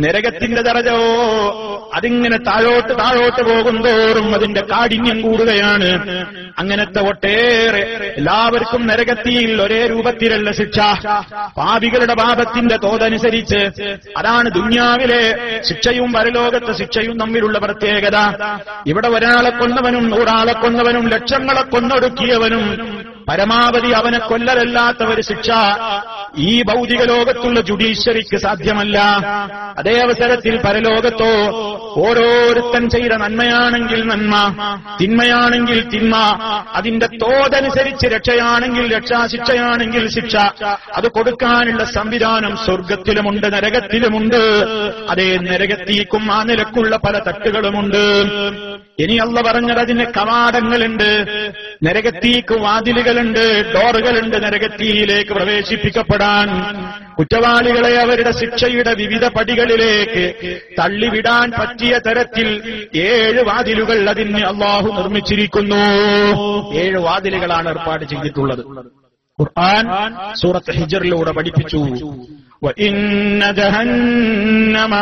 നരകത്തിന്റെ ദറജോ അതിങ്ങനെ താഴോട്ട് പോകും തോറും അതിന്റെ കാഠിന്യം കൂടുകയാണ്. അങ്ങനത്തെ ഒട്ടേറെ, എല്ലാവർക്കും നരകത്തിയിൽ ഒരേ രൂപത്തിലല്ല ശിക്ഷ. പാപികളുടെ പാപത്തിന്റെ തോതനുസരിച്ച്. അതാണ് ദുനിയാവിലെ ശിക്ഷയും പരലോകത്തെ ശിക്ഷയും തമ്മിലുള്ള പ്രത്യേകത. ഇവിടെ ഒരാളെ കൊന്നവനും 100 കൊന്നവനും ലക്ഷങ്ങളെ കൊന്നൊടുക്കിയവനും പരമാവധി അവനെ കൊല്ലലല്ലാത്ത ഒരു ശിക്ഷ ഈ ഭൗതിക ലോകത്തുള്ള ജുഡീഷ്യറിക്ക് സാധ്യമല്ല. അതേ അവസരത്തിൽ പരലോകത്തോ ഓരോരുത്തൻ ചെയ്ത നന്മയാണെങ്കിൽ നന്മ, തിന്മയാണെങ്കിൽ തിന്മ, അതിന്റെ തോതനുസരിച്ച് രക്ഷയാണെങ്കിൽ രക്ഷ, ശിക്ഷയാണെങ്കിൽ ശിക്ഷ, അത് കൊടുക്കാനുള്ള സംവിധാനം സ്വർഗത്തിലുമുണ്ട് നരകത്തിലുമുണ്ട്. അതേ നരകത്തിക്കും ആ നിലക്കുള്ള പല തട്ടുകളുമുണ്ട്. ഇനി അള്ള പറഞ്ഞത് അതിന് കവാടങ്ങളുണ്ട്, നരകത്തിക്ക് വാതിലുകളുണ്ട്, ഡോറുകളുണ്ട്. നരകത്തിയിലേക്ക് പ്രവേശിപ്പിക്കപ്പെടാൻ കുറ്റവാളികളെ അവരുടെ ശിക്ഷയുടെ വിവിധ പടികളിലേക്ക് തള്ളിവിടാൻ പറ്റിയ തരത്തിൽ 7 വാതിലുകൾ അതിന് അള്ളാഹു നിർമ്മിച്ചിരിക്കുന്നു. 7 വാതിലുകളാണ് ഏർപ്പാട് ചെയ്തിട്ടുള്ളത്. ഖുർആൻ സൂറത്ത് ഹിജ്റിലൂടെ പഠിപ്പിച്ചു. وَإِنَّ جَهَنَّمَ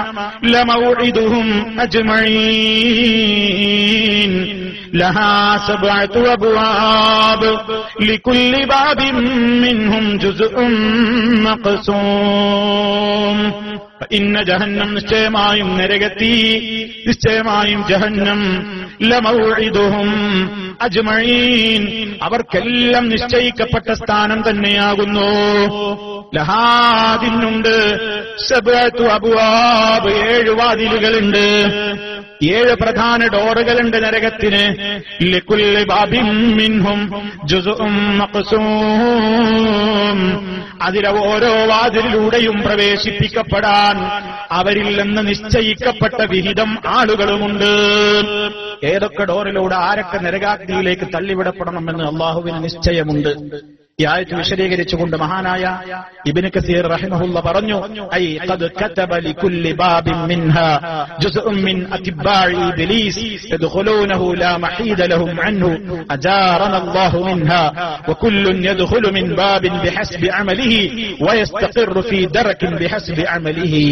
لَمَوْعِدُهُمْ أَجْمَعِينَ لَهَا 7 أَبْوَابٍ لِكُلِّ بَابٍ مِّنْهُمْ جُزْءٌ مَّقْسُومٌ فَإِنَّ جَهَنَّمَ നിശ്ചയമായും നരകത്തി, നിശ്ചയമായും ജഹന്നം, ലമൗഇദുഹും അജ്മഈൻ അവർക്കെല്ലാം നിശ്ചയിക്കപ്പെട്ട സ്ഥാനം തന്നെയാകുന്നു. ലഹാദിനുണ്ട് 7 അബ്വാബ് 7 വാതിലുകളുണ്ട്, 7 പ്രധാന ഡോറുകളുണ്ട് നരകത്തിന്. ലികുല്ലി ബാബിൻ മിൻഹും ജുസ്ഉം മഖ്സൂം അതിലെ ഓരോ വാതിലിലൂടെയും പ്രവേശിപ്പിക്കപ്പെടാൻ അവരിൽ നിന്ന് നിശ്ചയിക്കപ്പെട്ട വിഹിതം ആളുകളുമുണ്ട്. ഏതൊക്കെ ഡോറിലൂടെ ആരൊക്കെ നരകാഗ്നിയിലേക്ക് തള്ളിവിടപ്പെടണമെന്ന് അള്ളാഹുവിന് നിശ്ചയമുണ്ട്. ഈ ആയത്ത് വിശദീകരിച്ചുകൊണ്ട് മഹാനായ ഇബ്നു കസീർ റഹിമഹുള്ള പറഞ്ഞു, ഐ ഖദ് കതബ ലികുല്ലി ബാബിൻ മിൻഹാ ജുസ്ഉൻ മിൻ അതിബാഇ ഇബ്ലീസ് യദ്ഖുലൂനഹു ലാ മഹീദ ലഹും അൻഹു അജാറന അല്ലാഹു മിൻഹാ വകുല്ലുൻ യദ്ഖുലു മിൻ ബാബിൻ ബിഹസ്ബി അമലിഹി വയസ്തഖിറു ഫീ ദറകിൻ ബിഹസ്ബി അമലിഹി.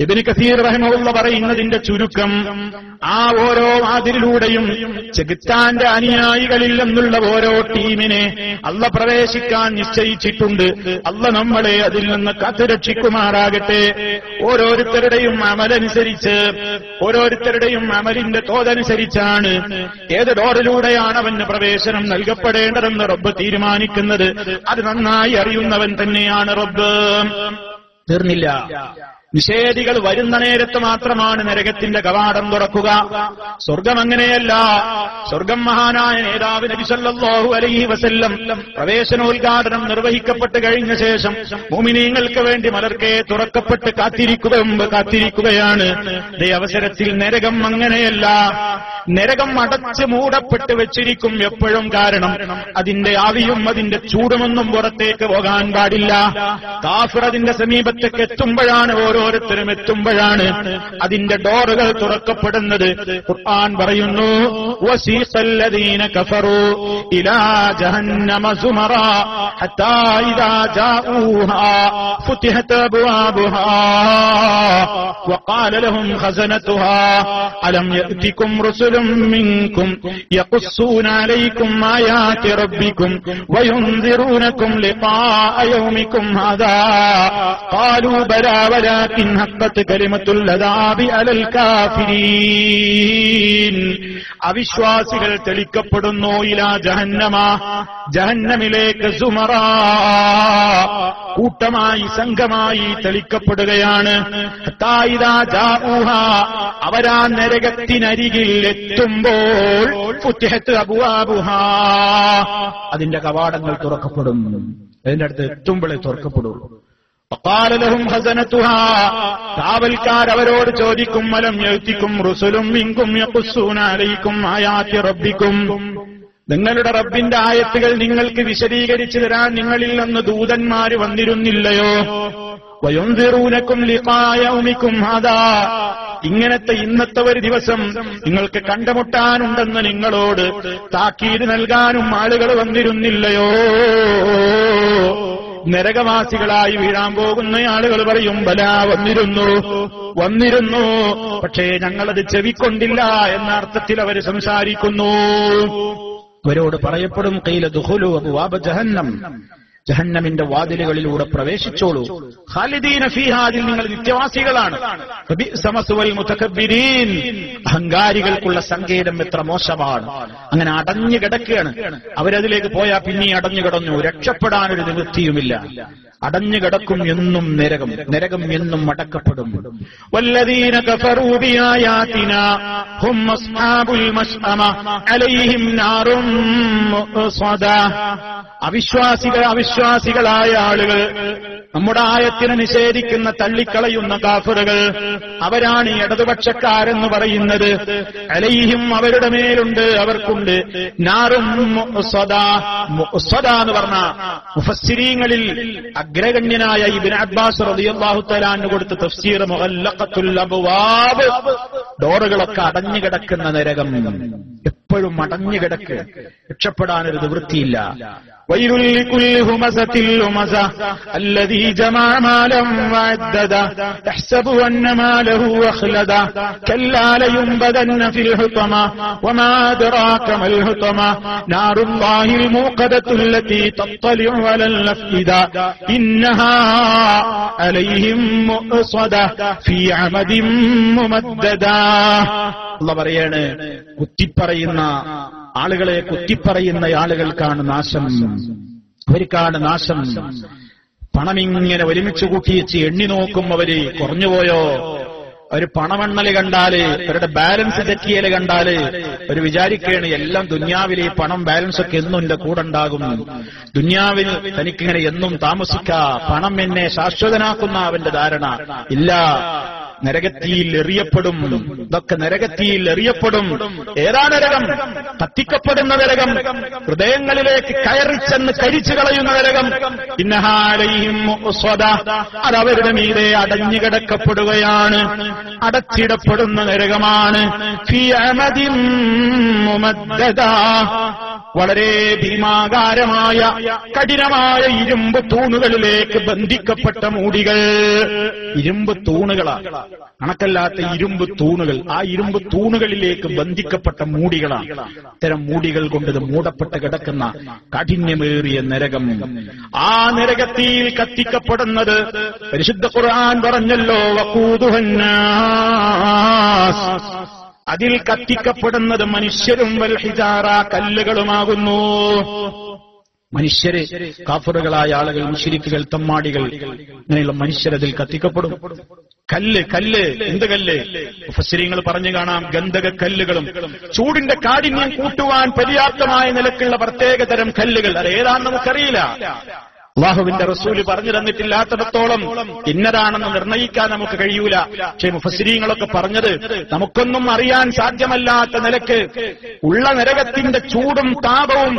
ഇബ്നു കസീർ റഹിമഹുള്ള പറയുന്നതിന്റെ ചുരുക്കം, ആ ഓരോ വാതിലിലൂടെയും ചെകുത്താന്റെ അനുയായികളിൽ നിന്നുള്ള ഓരോ ടീമിനെ അള്ള പ്രവേശിക്കാൻ നിശ്ചയിച്ചിട്ടുണ്ട്. അള്ള നമ്മളെ അതിൽ നിന്ന് കാത്തുരക്ഷിക്കുമാറാകട്ടെ. ഓരോരുത്തരുടെയും അമലനുസരിച്ച്, ഓരോരുത്തരുടെയും അമലിന്റെ തോതനുസരിച്ചാണ് ഏത് ഡോറിലൂടെയാണ് അവന് പ്രവേശനം നൽകപ്പെടേണ്ടതെന്ന് റബ്ബ് തീരുമാനിക്കുന്നത്. അത് നന്നായി അറിയുന്നവൻ തന്നെയാണ് റബ്ബ്. തീർന്നില്ല. നിഷേധികൾ വരുന്ന നേരത്ത് മാത്രമാണ് നരകത്തിന്റെ കവാടം തുറക്കുക. സ്വർഗം അങ്ങനെയല്ല. സ്വർഗം മഹാനായ നേതാവ് നബി സല്ലല്ലാഹു അലൈഹി വസല്ലം പ്രവേശനോദ്ഘാടനം നിർവഹിക്കപ്പെട്ട് കഴിഞ്ഞ ശേഷം മുഅ്മിനീങ്ങൾക്ക് വേണ്ടി മലർക്കെ തുറക്കപ്പെട്ട് കാത്തിരിക്കുകയാണ്. ഈ അവസരത്തിൽ നരകം അങ്ങനെയല്ല. നരകം അടച്ച് മൂടപ്പെട്ട് വെച്ചിരിക്കും എപ്പോഴും. കാരണം അതിന്റെ ആവിയും അതിന്റെ ചൂടുമൊന്നും പുറത്തേക്ക് പോകാൻ പാടില്ല. കാഫിർ അതിന്റെ സമീപത്തേക്ക് എത്തുമ്പോഴാണ്, ഓരോരുത്തരും എത്തുമ്പോഴാണ് അതിന്റെ ഡോറുകൾ തുറക്കപ്പെടുന്നത്. ഖുർആൻ പറയുന്നു, വസീഖല്ലദീന കഫറൂ ഇലാ ജഹന്നമ സുമറാ ഹത്താ ഇദാ ജാഊഹാ ഫുതിഹത് അബ്വാബുഹാ വഖാല ലഹും ഖസനതുഹാ അലം യഅതികും റസുലും മിൻകും യഖുസ്സൂന അലൈക്കും ആയാതി റബ്ബിക്കും വയുൻദിറൂനകും ലിഖാഅ യൗമിക്കും ഹാദാ ഖാലൂ ബലാ വലാകിൻ ഹഖ്ഖത് കലിമത്തുൽ അദാബി അലൽ കാഫിരീൻ. അവിശ്വാസികൾ തെളിക്കപ്പെടുന്നു ഇലാ ജഹന്നമ, ജഹന്നമിലേക്ക്, സുമറാ, കൂട്ടമായി സംഘമായി തെളിക്കപ്പെടുകയാണ്. ഹത്താ ഇദാ ജാഊഹാ, അവരാ നരകത്തിനരികിൽ എത്തുമ്പോൾ ഫുതിഹത് അബ്വാബുഹാ, അതിന്റെ കവാടങ്ങൾ തുറക്കപ്പെടും. അതിന്റെ അടുത്ത് എത്തുമ്പോഴേ തുറക്കപ്പെടുള്ളൂ. വഖാല ലഹും ഖസനതുഹാ, കാവൽക്കാർ അവരോട് ചോദിക്കും, അലം യഅതികും റസുലും മിൻകും യഖുസ്സൂന അലൈക്കും ആയാതി റബ്ബിക്കും, നിങ്ങളുടെ റബ്ബിന്റെ ആയത്തുകൾ നിങ്ങൾക്ക് വിശദീകരിച്ചു തരാൻ നിങ്ങളിൽ നിന്ന് ദൂതന്മാര് വന്നിരുന്നില്ലയോ? വയുൻദിറൂനകും ലിഖാഅ യൗമിക്കും ഹാദാ, ഇങ്ങനത്തെ ഇന്നത്തെ ഒരു ദിവസം നിങ്ങൾക്ക് കണ്ടുമുട്ടാനുണ്ടെന്ന് നിങ്ങളോട് താക്കീത് നൽകാനും ആളുകൾ വന്നിരുന്നില്ലയോ? നരകവാസികളായി വീഴാൻ പോകുന്ന ആളുകൾ പറയും, ബലാ, വന്നിരുന്നു, പക്ഷേ ഞങ്ങളത് ചെവിക്കൊണ്ടില്ല എന്ന അർത്ഥത്തിൽ അവർ സംസാരിക്കുന്നു. അവരോട് പറയപ്പെടും, ഖീല ദുഖുലു അബ്വാബ ജഹന്നം, ജഹന്നമിന്റെ വാതിലുകളിലൂടെ പ്രവേശിച്ചോളൂ. ഖാലിദീന ഫീഹാ, അതിൽ നിങ്ങൾ നിത്യവാസികളാണ്. ഫബിഅസ മസ്വൽ മുതകബ്ബിരീൻ, അഹങ്കാരികൾക്കുള്ള സങ്കേതം എത്ര മോശമാണ്. അങ്ങനെ അടഞ്ഞു കിടക്കുകയാണ്. അവരതിലേക്ക് പോയാൽ പിന്നെ അടഞ്ഞു കിടന്നു, രക്ഷപ്പെടാനൊരു നിവൃത്തിയുമില്ല. അടഞ്ഞു കിടക്കും എന്നും നരകം എന്നും അടക്കപ്പെടും. വല്ലദീന കഫറൂ ബിആയാതിനാ ഹും അസ്ഹാബുൽ മശ്അമ അലൈഹിം നാറും മുഖ്സദാ, അവിശ്വാസികളായ ആളുകൾ, നമ്മുടെ ആയത്തിനെ നിഷേധിക്കുന്ന തള്ളിക്കളയുന്ന കാഫിറുകൾ, അവരാണ് ഇടതുപക്ഷക്കാരെന്ന് പറയുന്നത്. അലൈഹിം, അവരുടെ മേലുണ്ട്, അവർക്കുണ്ട്, നാറും മുഖ്സദാ. മുഖ്സദാ എന്ന് പറഞ്ഞ മുഫസ്സിരീങ്ങളിൽ അഗ്രഗണ്യനായ ഇബ്നു അബ്ബാസ് റളിയല്ലാഹു തആല അൻഹു കൊടുത്ത തഫ്സീർ, മുഗല്ലഖത്തുൽ അബ്വാബ്, ഡോറുകളൊക്കെ അടഞ്ഞു കിടക്കുന്ന നരകം, എപ്പോഴും അടഞ്ഞു കിടക്ക്, രക്ഷപ്പെടാനൊരു നിവൃത്തിയില്ല. വൈലുൽ ലികുല്ലി ഹുമസത്തിൽ ലുമസ അല്ലദീ ജമഅ മാലൻ വഅദ്ദദ യഹ്സബു അന്ന മാലഹു അഖ്ലദ കല്ലാ ലയുൻബദന്ന ഫിൽ ഹുതമ വമാ അദ്റാക മൽ ഹുതമ നാറുല്ലാഹിൽ മൂഖദത്തുല്ലതീ തത്ലിഉ അലൽ അഫ്ഇദ ഇന്നഹാ അലൈഹിം മുഅ്സദ ഫീ അമദിൻ മുമദ്ദദ. അല്ലാഹു പറയാണ്, കുത്തിപ്പറയുന്ന ആളുകൾക്കാണ് നാശം, അവർക്കാണ് നാശം. പണമിങ്ങനെ ഒരുമിച്ച് കൂട്ടിവെച്ച് എണ്ണി നോക്കും, അവര് കുറഞ്ഞുപോയോ? ഒരു പണമെണ്ണല് കണ്ടാല്, അവരുടെ ബാലൻസ് തെറ്റിയല് കണ്ടാല് ഒരു വിചാരിക്കുകയാണ്, എല്ലാം ദുന്യാവിലെ പണം ബാലൻസ് ഒക്കെ എന്നും എന്റെ കൂടെ ഉണ്ടാകും, ദുന്യാവിൽ തനിക്കിങ്ങനെ എന്നും താമസിക്കാം, പണം എന്നെ ശാശ്വതനാക്കുന്ന അവന്റെ ധാരണ ഇല്ല. നരകത്തിയിൽ എറിയപ്പെടും, ഇതൊക്കെ നരകത്തിയിൽ എറിയപ്പെടും. ഏതാ നരകം? കത്തിക്കപ്പെടുന്ന നരകം, ഹൃദയങ്ങളിലേക്ക് കയറിച്ചെന്ന് കരിച്ചു കളയുന്ന നരകം. ഇന്നഹാ അലൈഹിം മുഅ്സദ, അതവരുടെ മീതെ അടഞ്ഞു കിടക്കപ്പെടുകയാണ്, അടച്ചിടപ്പെടുന്ന നരകമാണ്. ഫീ അമദിൻ മുമദ്ദദ, വളരെ ഭീമാകാരമായ കഠിനമായ ഇരുമ്പ് തൂണുകളിലേക്ക് ബന്ധിക്കപ്പെട്ട മൂടികൾ. ഇരുമ്പ് തൂണുകളാണ്, കണക്കല്ലാത്ത ഇരുമ്പ് തൂണുകൾ. ആ ഇരുമ്പ് തൂണുകളിലേക്ക് ബന്ധിക്കപ്പെട്ട മൂടികളാണ്. ഇത്തരം മൂടികൾ കൊണ്ട് ഇത് മൂടപ്പെട്ട് കിടക്കുന്ന കാഠിന്യമേറിയ നരകം. ആ നരകത്തിൽ കത്തിക്കപ്പെടുന്നത് പരിശുദ്ധ ഖുർആൻ പറഞ്ഞല്ലോ, വഖൂദുഹന്നാസ്, അതിൽ കത്തിക്കപ്പെടുന്നത് മനുഷ്യരും വൽ ഹിജാറ, കല്ലുകളുമാകുന്നു. മനുഷ്യര്, കാഫറുകളായ ആളുകൾ, മുശ്രിക്കുകൾ, തമ്മാടികൾ, ഇങ്ങനെയുള്ള മനുഷ്യരതിൽ കത്തിക്കപ്പെടും. കല്ല് എന്ത് കല്ല്? മുഫസ്സിരീങ്ങൾ പറഞ്ഞു കാണാം, ഗന്ധക കല്ലുകളും ചൂടിന്റെ കാഠിന്യം കൂട്ടുവാൻ പര്യാപ്തമായ നിലക്കുള്ള പ്രത്യേകതരം കല്ലുകൾ. അത് ഏതാണെന്ന് നമുക്കറിയില്ല. അല്ലാഹുവിന്റെ റസൂല് പറഞ്ഞു തന്നിട്ടില്ലാത്തിടത്തോളം ഇന്നതാണെന്ന് നിർണയിക്കാൻ നമുക്ക് കഴിയൂല. പക്ഷേ മുഫസ്സിരീങ്ങളൊക്കെ പറഞ്ഞത് നമുക്കൊന്നും അറിയാൻ സാധ്യമല്ലാത്ത നിലക്ക് ഉള്ള നരകത്തിന്റെ ചൂടും താപവും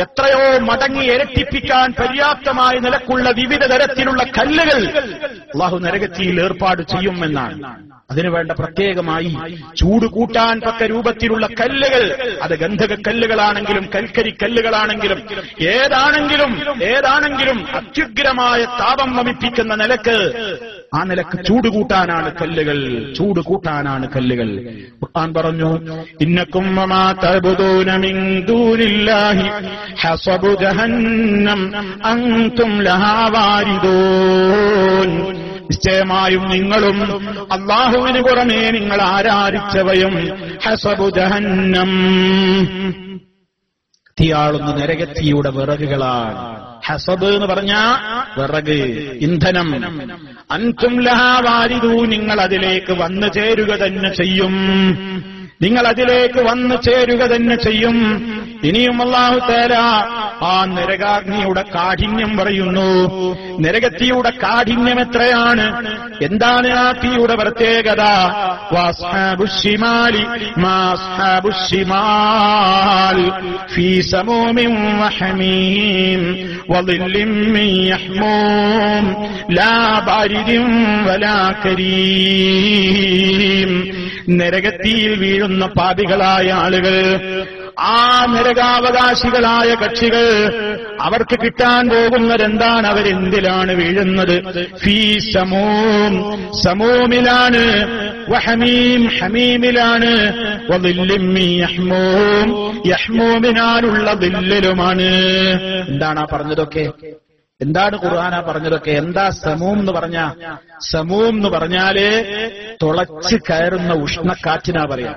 എത്രയോ മടങ്ങി ഇരട്ടിപ്പിക്കാൻ പര്യാപ്തമായ നിലക്കുള്ള വിവിധ തരത്തിലുള്ള കല്ലുകൾ അല്ലാഹു നരകത്തിൽ ഏർപ്പാട് ചെയ്യുമെന്നാണ്. അതിനുവേണ്ട പ്രത്യേകമായി ചൂട് കൂട്ടാൻ തക്ക രൂപത്തിലുള്ള കല്ലുകൾ, അത് ഗന്ധക കല്ലുകളാണെങ്കിലും കൽക്കരി കല്ലുകളാണെങ്കിലും ഏതാണെങ്കിലും അത്യുഗ്രമായ താപം വമിപ്പിക്കുന്ന നിലക്ക്, ആ നിലക്ക് ചൂട് കൂട്ടാനാണ് കല്ലുകൾ. ഖുർആൻ പറഞ്ഞു, ഇന്നകും വമാ തഅബുദൂന മിൻ ദൂനില്ലാഹി ഹസബു ജഹന്നം അൻതും ലഹാ വാരിദൂൻ. നിശ്ചയമായും നിങ്ങളും അല്ലാഹുവിന് പുറമേ നിങ്ങൾ ആരാധിച്ചവയും ഹസബു ജഹന്നം, തീയാളുന്ന നരകത്തിയുടെ വിറകുകളാണ്. ഹസബ് എന്ന് പറഞ്ഞ വിറക്, ഇന്ധനം. അൻതും ലഹാ വാരിദൂൻ, നിങ്ങൾ അതിലേക്ക് വന്നു ചേരുക തന്നെ ചെയ്യും. ഇനിയും അല്ലാഹു തആല ആ നരകാഗ്നിയുടെ കാഠിന്യം പറയുന്നു. നരകത്തിയുടെ കാഠിന്യം എത്രയാണ്? എന്താണ് ആ തീയുടെ പ്രത്യേകത? വഅസ്ഹാബുശ്ശിമാലി മാ അസ്ഹാബുശ്ശിമാൽ ഫീ സമൂമിൻ വഹമീം വളില്ലിൻ മിൻ യഹ്മൂം ലാ ബാരിദിൻ വലാ കരീം. നരകത്തിയിൽ വീഴുന്ന പാപികളായ ആളുകൾ, ആ നരകാവകാശികളായ കക്ഷികൾ, അവർക്ക് കിട്ടാൻ പോകുന്നതെന്താണ്? അവരെന്തിലാണ് വീഴുന്നത്? ഫീ സമൂം, സമൂമിലാണ്, വഹമീം, ഹമീമിലാണ്, വളില്ലിൻ മിൻ യഹ്മൂം, യഹ്മൂമിനാലുള്ള ദില്ലിലുമാണ്. എന്താണ് ആ പറഞ്ഞതൊക്കെ? എന്താണ് ഖുർആനാ പറഞ്ഞതൊക്കെ? എന്താ സമൂം എന്ന് പറഞ്ഞ? സമൂം എന്ന് പറഞ്ഞാല് തുളച്ച് കയറുന്ന ഉഷ്ണക്കാറ്റിനാ പറയാ.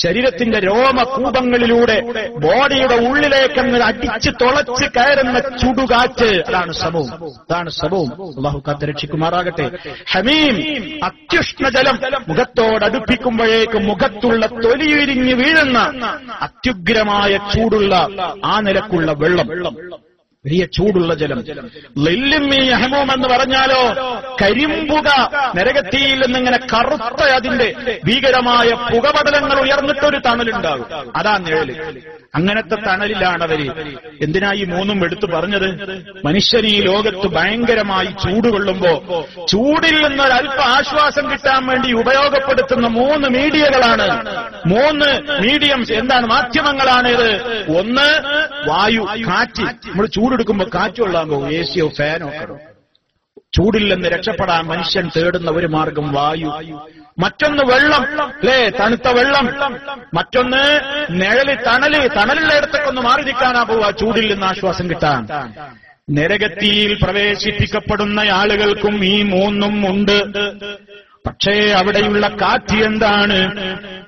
ശരീരത്തിന്റെ രോമകൂപങ്ങളിലൂടെ ബോഡിയുടെ ഉള്ളിലേക്കങ്ങ് അടിച്ച് തുളച്ച് കയറുന്ന ചുടുകാറ്റ്, അതാണ് സമൂം. അല്ലാഹു കാത്തുരക്ഷിക്കുമാറാകട്ടെ. ഹമീം, അത്യുഷ്ണജലം, മുഖത്തോടടുപ്പിക്കുമ്പോഴേക്കും മുഖത്തുള്ള തൊലിയുരിഞ്ഞ് വീഴുന്ന അത്യുഗ്രമായ ചൂടുള്ള ആ നിലക്കുള്ള വെള്ളം, വലിയ ചൂടുള്ള ജലം. ളില്ലിൻ മിൻ യഹ്മൂം എന്ന് പറഞ്ഞാലോ കരിമ്പുക, നരകത്തിയിൽ നിന്നിങ്ങനെ കറുത്ത അതിന്റെ ഭീകരമായ പുകപടലങ്ങൾ ഉയർന്നിട്ടൊരു തണലുണ്ടാകും. അതാ നിഴല്. അങ്ങനത്തെ തണലിലാണവര്. എന്തിനാ ഈ മൂന്നും എടുത്തു പറഞ്ഞത്? മനുഷ്യൻ ഈ ലോകത്ത് ഭയങ്കരമായി ചൂട് കൊള്ളുമ്പോ ചൂടിൽ നിന്നൊരല്പ ആശ്വാസം കിട്ടാൻ വേണ്ടി ഉപയോഗപ്പെടുത്തുന്ന 3 മീഡിയകളാണ്, 3 മീഡിയംസ്. എന്താണ്? മാധ്യമങ്ങളാണ് ഇത്. ഒന്ന് വായു, കാറ്റ്. നമ്മൾ ചൂടെടുക്കുമ്പോ കാറ്റ് കൊള്ളാൻ പോകും, എസിയോ ഫാനോ ഒക്കെ. ചൂടിൽ നിന്ന് രക്ഷപ്പെടാൻ മനുഷ്യൻ തേടുന്ന ഒരു മാർഗം വായു. മറ്റൊന്ന് വെള്ളം, അല്ലേ? തണുത്ത വെള്ളം. മറ്റൊന്ന് നിഴല്, തണലുള്ള ഇടത്തൊക്കെ ഒന്ന് മാറി നിൽക്കാനാ പോവാ ചൂടിൽ നിന്ന് ആശ്വാസം കിട്ടാൻ. നരകത്തിയിൽ പ്രവേശിപ്പിക്കപ്പെടുന്ന ആളുകൾക്കും ഈ 3 ഉണ്ട്. പക്ഷേ അവിടെയുള്ള കാറ്റ് എന്താണ്?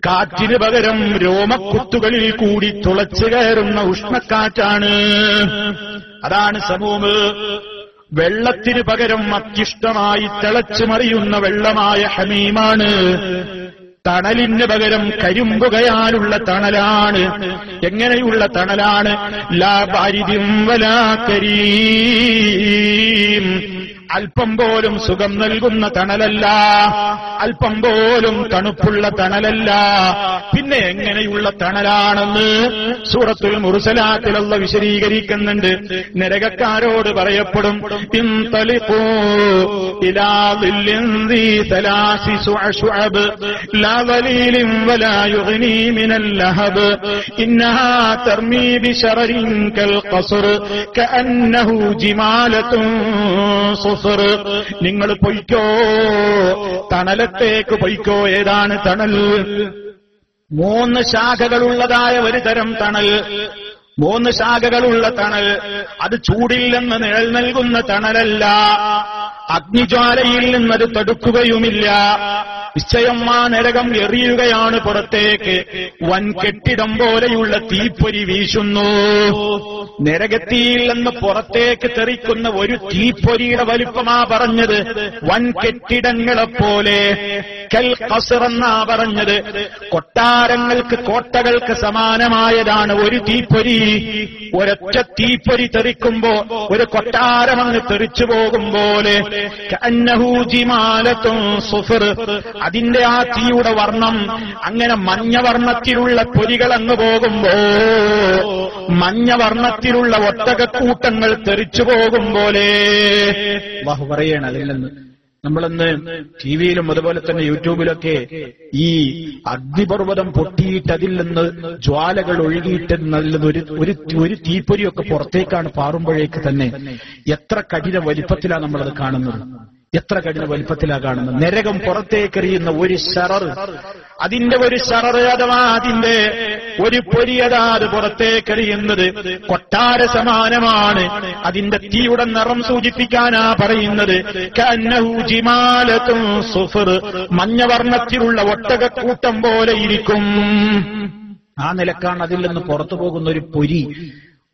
കാറ്റിന് പകരം രോമക്കുത്തുകളിൽ കൂടി തുളച്ചു കയറുന്ന ഉഷ്ണക്കാറ്റാണ്. അതാണ് സമൂമ്. വെള്ളത്തിന് പകരം അത്യുഷ്ടമായി തിളച്ചു മറിയുന്ന വെള്ളമായ ഹമീമാണ്. തണലിന് പകരം കരിമ്പുകയാലുള്ള തണലാണ്. എങ്ങനെയുള്ള തണലാണ്? ലാ ബാരിദിൻ വലാ കരീം. അല്പം പോലും സുഖം നൽകുന്ന തണലല്ല, അല്പം പോലും തണുപ്പുള്ള തണലല്ല. പിന്നെ എങ്ങനെയുള്ള തണലാണെന്ന് സൂറത്തുൽ മുർസലാത്തിൽ അല്ലാഹു വിശദീകരിക്കുന്നുണ്ട്. നരകക്കാരോട് പറയപ്പെടും, ഇൻതലിഖൂ ഇലാ ദില്ലിൻ ദീ സലാസി ശുഅബ് ലാ ദലീലിൻ വലാ യുഗ്നി മിനൽ ലഹബ് ഇന്നഹാ തർമീ ബിശറരിൻ കൽ ഖസ്ർ കഅന്നഹു ജിമാലത്തുൻ സുഫർ. നിങ്ങൾ പൊയ്ക്കോ, തണലത്തേക്ക് പൊയ്ക്കോ. ഏതാണ് തണൽ? 3 ശാഖകളുള്ളതായ ഒരു തരം തണൽ. 3 ശാഖകളുള്ള തണൽ. അത് ചൂടിൽ നിന്ന് നിഴൽ നൽകുന്ന തണലല്ല, അഗ്നിജ്വാലയിൽ നിന്നത് തടുക്കുകയുമില്ല. നിശ്ചയം ആ നരകം എറിയുകയാണ് പുറത്തേക്ക്. വൻ കെട്ടിടം പോലെയുള്ള തീപ്പൊരി വീശുന്നു. നരകത്തിയിൽ നിന്ന് പുറത്തേക്ക് തെറിക്കുന്ന ഒരു തീപ്പൊരിയുടെ വലിപ്പമാ പറഞ്ഞത്. വൻ കെട്ടിടങ്ങളെപ്പോലെ, കൽ ഖസ്ർ എന്നാ പറഞ്ഞത്. കൊട്ടാരങ്ങൾക്ക്, കോട്ടകൾക്ക് സമാനമായതാണ് ഒരു തീപ്പൊരി. ഒരൊറ്റ തീപ്പൊരി തെറിക്കുമ്പോ ഒരു കൊട്ടാരമങ്ങ് തെറിച്ചു പോകും പോലെ. കഅന്നഹു ജിമാലത്തുൻ സുഫർ, അതിന്റെ ആ തീയുടെ വർണ്ണം അങ്ങനെ മഞ്ഞവർണ്ണത്തിലുള്ള പൊരികൾ അങ്ങ് പോകുമ്പോ, മഞ്ഞവർണ്ണത്തിലുള്ള ഒട്ടകക്കൂട്ടങ്ങൾ തെറിച്ചു പോകും പോലെ. അല്ലാഹു പറയാണ് അതിൽ നിന്ന്. നമ്മളന്ന് ടിവിയിലും അതുപോലെ തന്നെ യൂട്യൂബിലൊക്കെ ഈ അഗ്നിപർവ്വതം പൊട്ടിയിട്ട് അതിൽ നിന്ന് ജ്വാലകൾ ഒഴുകിയിട്ട് ഒരു തീപ്പൊരിയൊക്കെ പുറത്തേക്കാണ് പാറുമ്പോഴേക്ക് തന്നെ എത്ര കഠിന വലിപ്പത്തിലാണ് നമ്മളത് കാണുന്നത്. എത്ര കഠിന വലിപ്പത്തിലാണ് കാണുന്നത്. നരകം പുറത്തേക്കെറിയുന്ന ഒരു ശറർ, അതിന്റെ ഒരു ശറർ അഥവാ അതിന്റെ ഒരു പൊരിയതാ അത് പുറത്തേക്കെറിയുന്നത് കൊട്ടാര സമാനമാണ്. അതിന്റെ തീയുടെ നിറം സൂചിപ്പിക്കാനാ പറയുന്നത്. കഅന്നഹു ജിമാലത്തുൻ സുഫർ, മഞ്ഞവർണ്ണത്തിലുള്ള ഒട്ടകക്കൂട്ടം പോലെ ഇരിക്കും. ആ നിലക്കാണ് അതിൽ നിന്ന് പുറത്തു പോകുന്ന ഒരു പൊരി,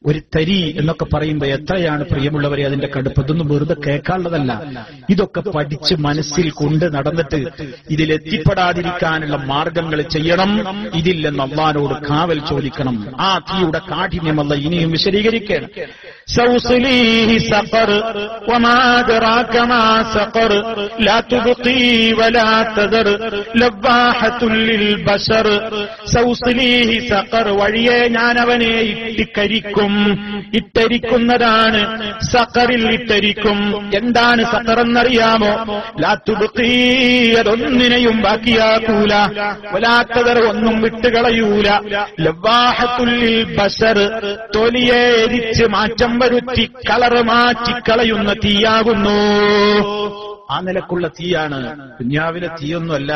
ഒരു തരി എന്നൊക്കെ പറയുമ്പോ എത്രയാണ് പ്രിയമുള്ളവരെ അതിന്റെ കടുപ്പം. ഇതൊന്നും വെറുതെ കേൾക്കാനുള്ളതല്ല. ഇതൊക്കെ പഠിച്ച് മനസ്സിൽ കൊണ്ട് നടന്നിട്ട് ഇതിലെത്തിപ്പെടാതിരിക്കാനുള്ള മാർഗങ്ങൾ ചെയ്യണം. ഇതിൽ നിന്ന് അല്ലാഹുവോട് കാവൽ ചോദിക്കണം. ആ തീയുടെ കാഠിന്യമല്ല ഇനിയും വിശദീകരിക്കണം. സൗസ്ലീഹി സഖർ വമാ അദ്റാക മാ സഖർ ലാ തുബ്ഖി വലാ തദർ ലവാഹത്തുൽ ലിൽ ബശർ. സൗസ്ലീഹി സഖർ, വഴിയെ ഞാൻ അവനെ ഇട്ടിക്കരിക്കും. ഇട്ടരിക്കുന്നതാണ്, സഖറിൽ ഇട്ടരിക്കും. എന്താണ് സഖർ എന്നറിയാമോ? ലാ തുബ്ഖി, അതൊന്നിനെയും ബാക്കിയാക്കൂല. വലാ തദർ, ഒന്നും വിട്ടുകളയൂല. ലവാഹത്തുൽ ലിൽ ബശർ, തൊലിയെ എരിച്ച് മാറ്റം വരുത്തി കളറ് മാറ്റിക്കളയുന്ന തീയാകുന്നു. ആ നിലക്കുള്ള തീയാണ്. ദുനിയാവിലെ തീയൊന്നുമല്ല.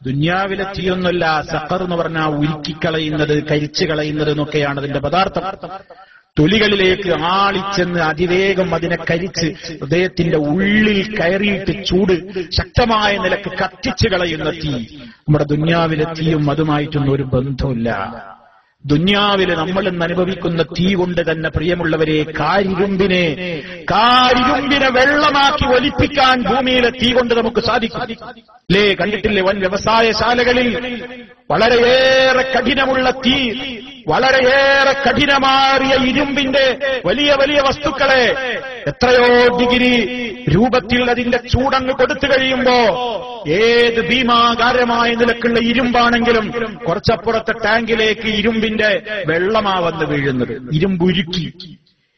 ദുനിയാവിലെ തീയൊന്നുമല്ല. സഖർ എന്ന് പറഞ്ഞാൽ ഉരുക്കിക്കളയുന്നത്, കരിച്ചു കളയുന്നത് എന്നൊക്കെയാണ് അതിന്റെ പദാർത്ഥം. തൊലികളിലേക്ക് ആളിച്ചെന്ന് അതിവേഗം അതിനെ കരിച്ച് ഹൃദയത്തിന്റെ ഉള്ളിൽ കയറിയിട്ട് ചൂട് ശക്തമായ നിലക്ക് കത്തിച്ചു കളയുന്ന തീ. നമ്മുടെ ദുനിയാവിലെ തീയും അതുമായിട്ടൊന്നും ഒരു ബന്ധമില്ല. ദുനിയാവില് നമ്മൾ ഇന്ന് അനുഭവിക്കുന്ന തീ കൊണ്ട് തന്നെ പ്രിയമുള്ളവരെ കാരിരുമ്പിനെ വെള്ളമാക്കി ഒലിപ്പിക്കാൻ ഭൂമിയിലെ തീ കൊണ്ട് നമുക്ക് സാധിക്കും. ലേ, കണ്ടിട്ടില്ലേ? വൻ വ്യവസായശാലകളിൽ വളരെയേറെ കഠിനമുള്ള തീ, വളരെയേറെ കഠിനമാറിയ ഇരുമ്പിന്റെ വലിയ വലിയ വസ്തുക്കളെ എത്രയോ ഡിഗ്രി രൂപത്തിൽ അതിന്റെ ചൂടങ്ങ് കൊടുത്തു കഴിയുമ്പോ ഏത് ഭീമാകാരമായ നിലക്കുള്ള ഇരുമ്പാണെങ്കിലും കുറച്ചപ്പുറത്തെ ടാങ്കിലേക്ക് ഇരുമ്പിന്റെ വെള്ളമാ വന്ന് വീഴുന്നത്. ഇരുമ്പുരുക്കി,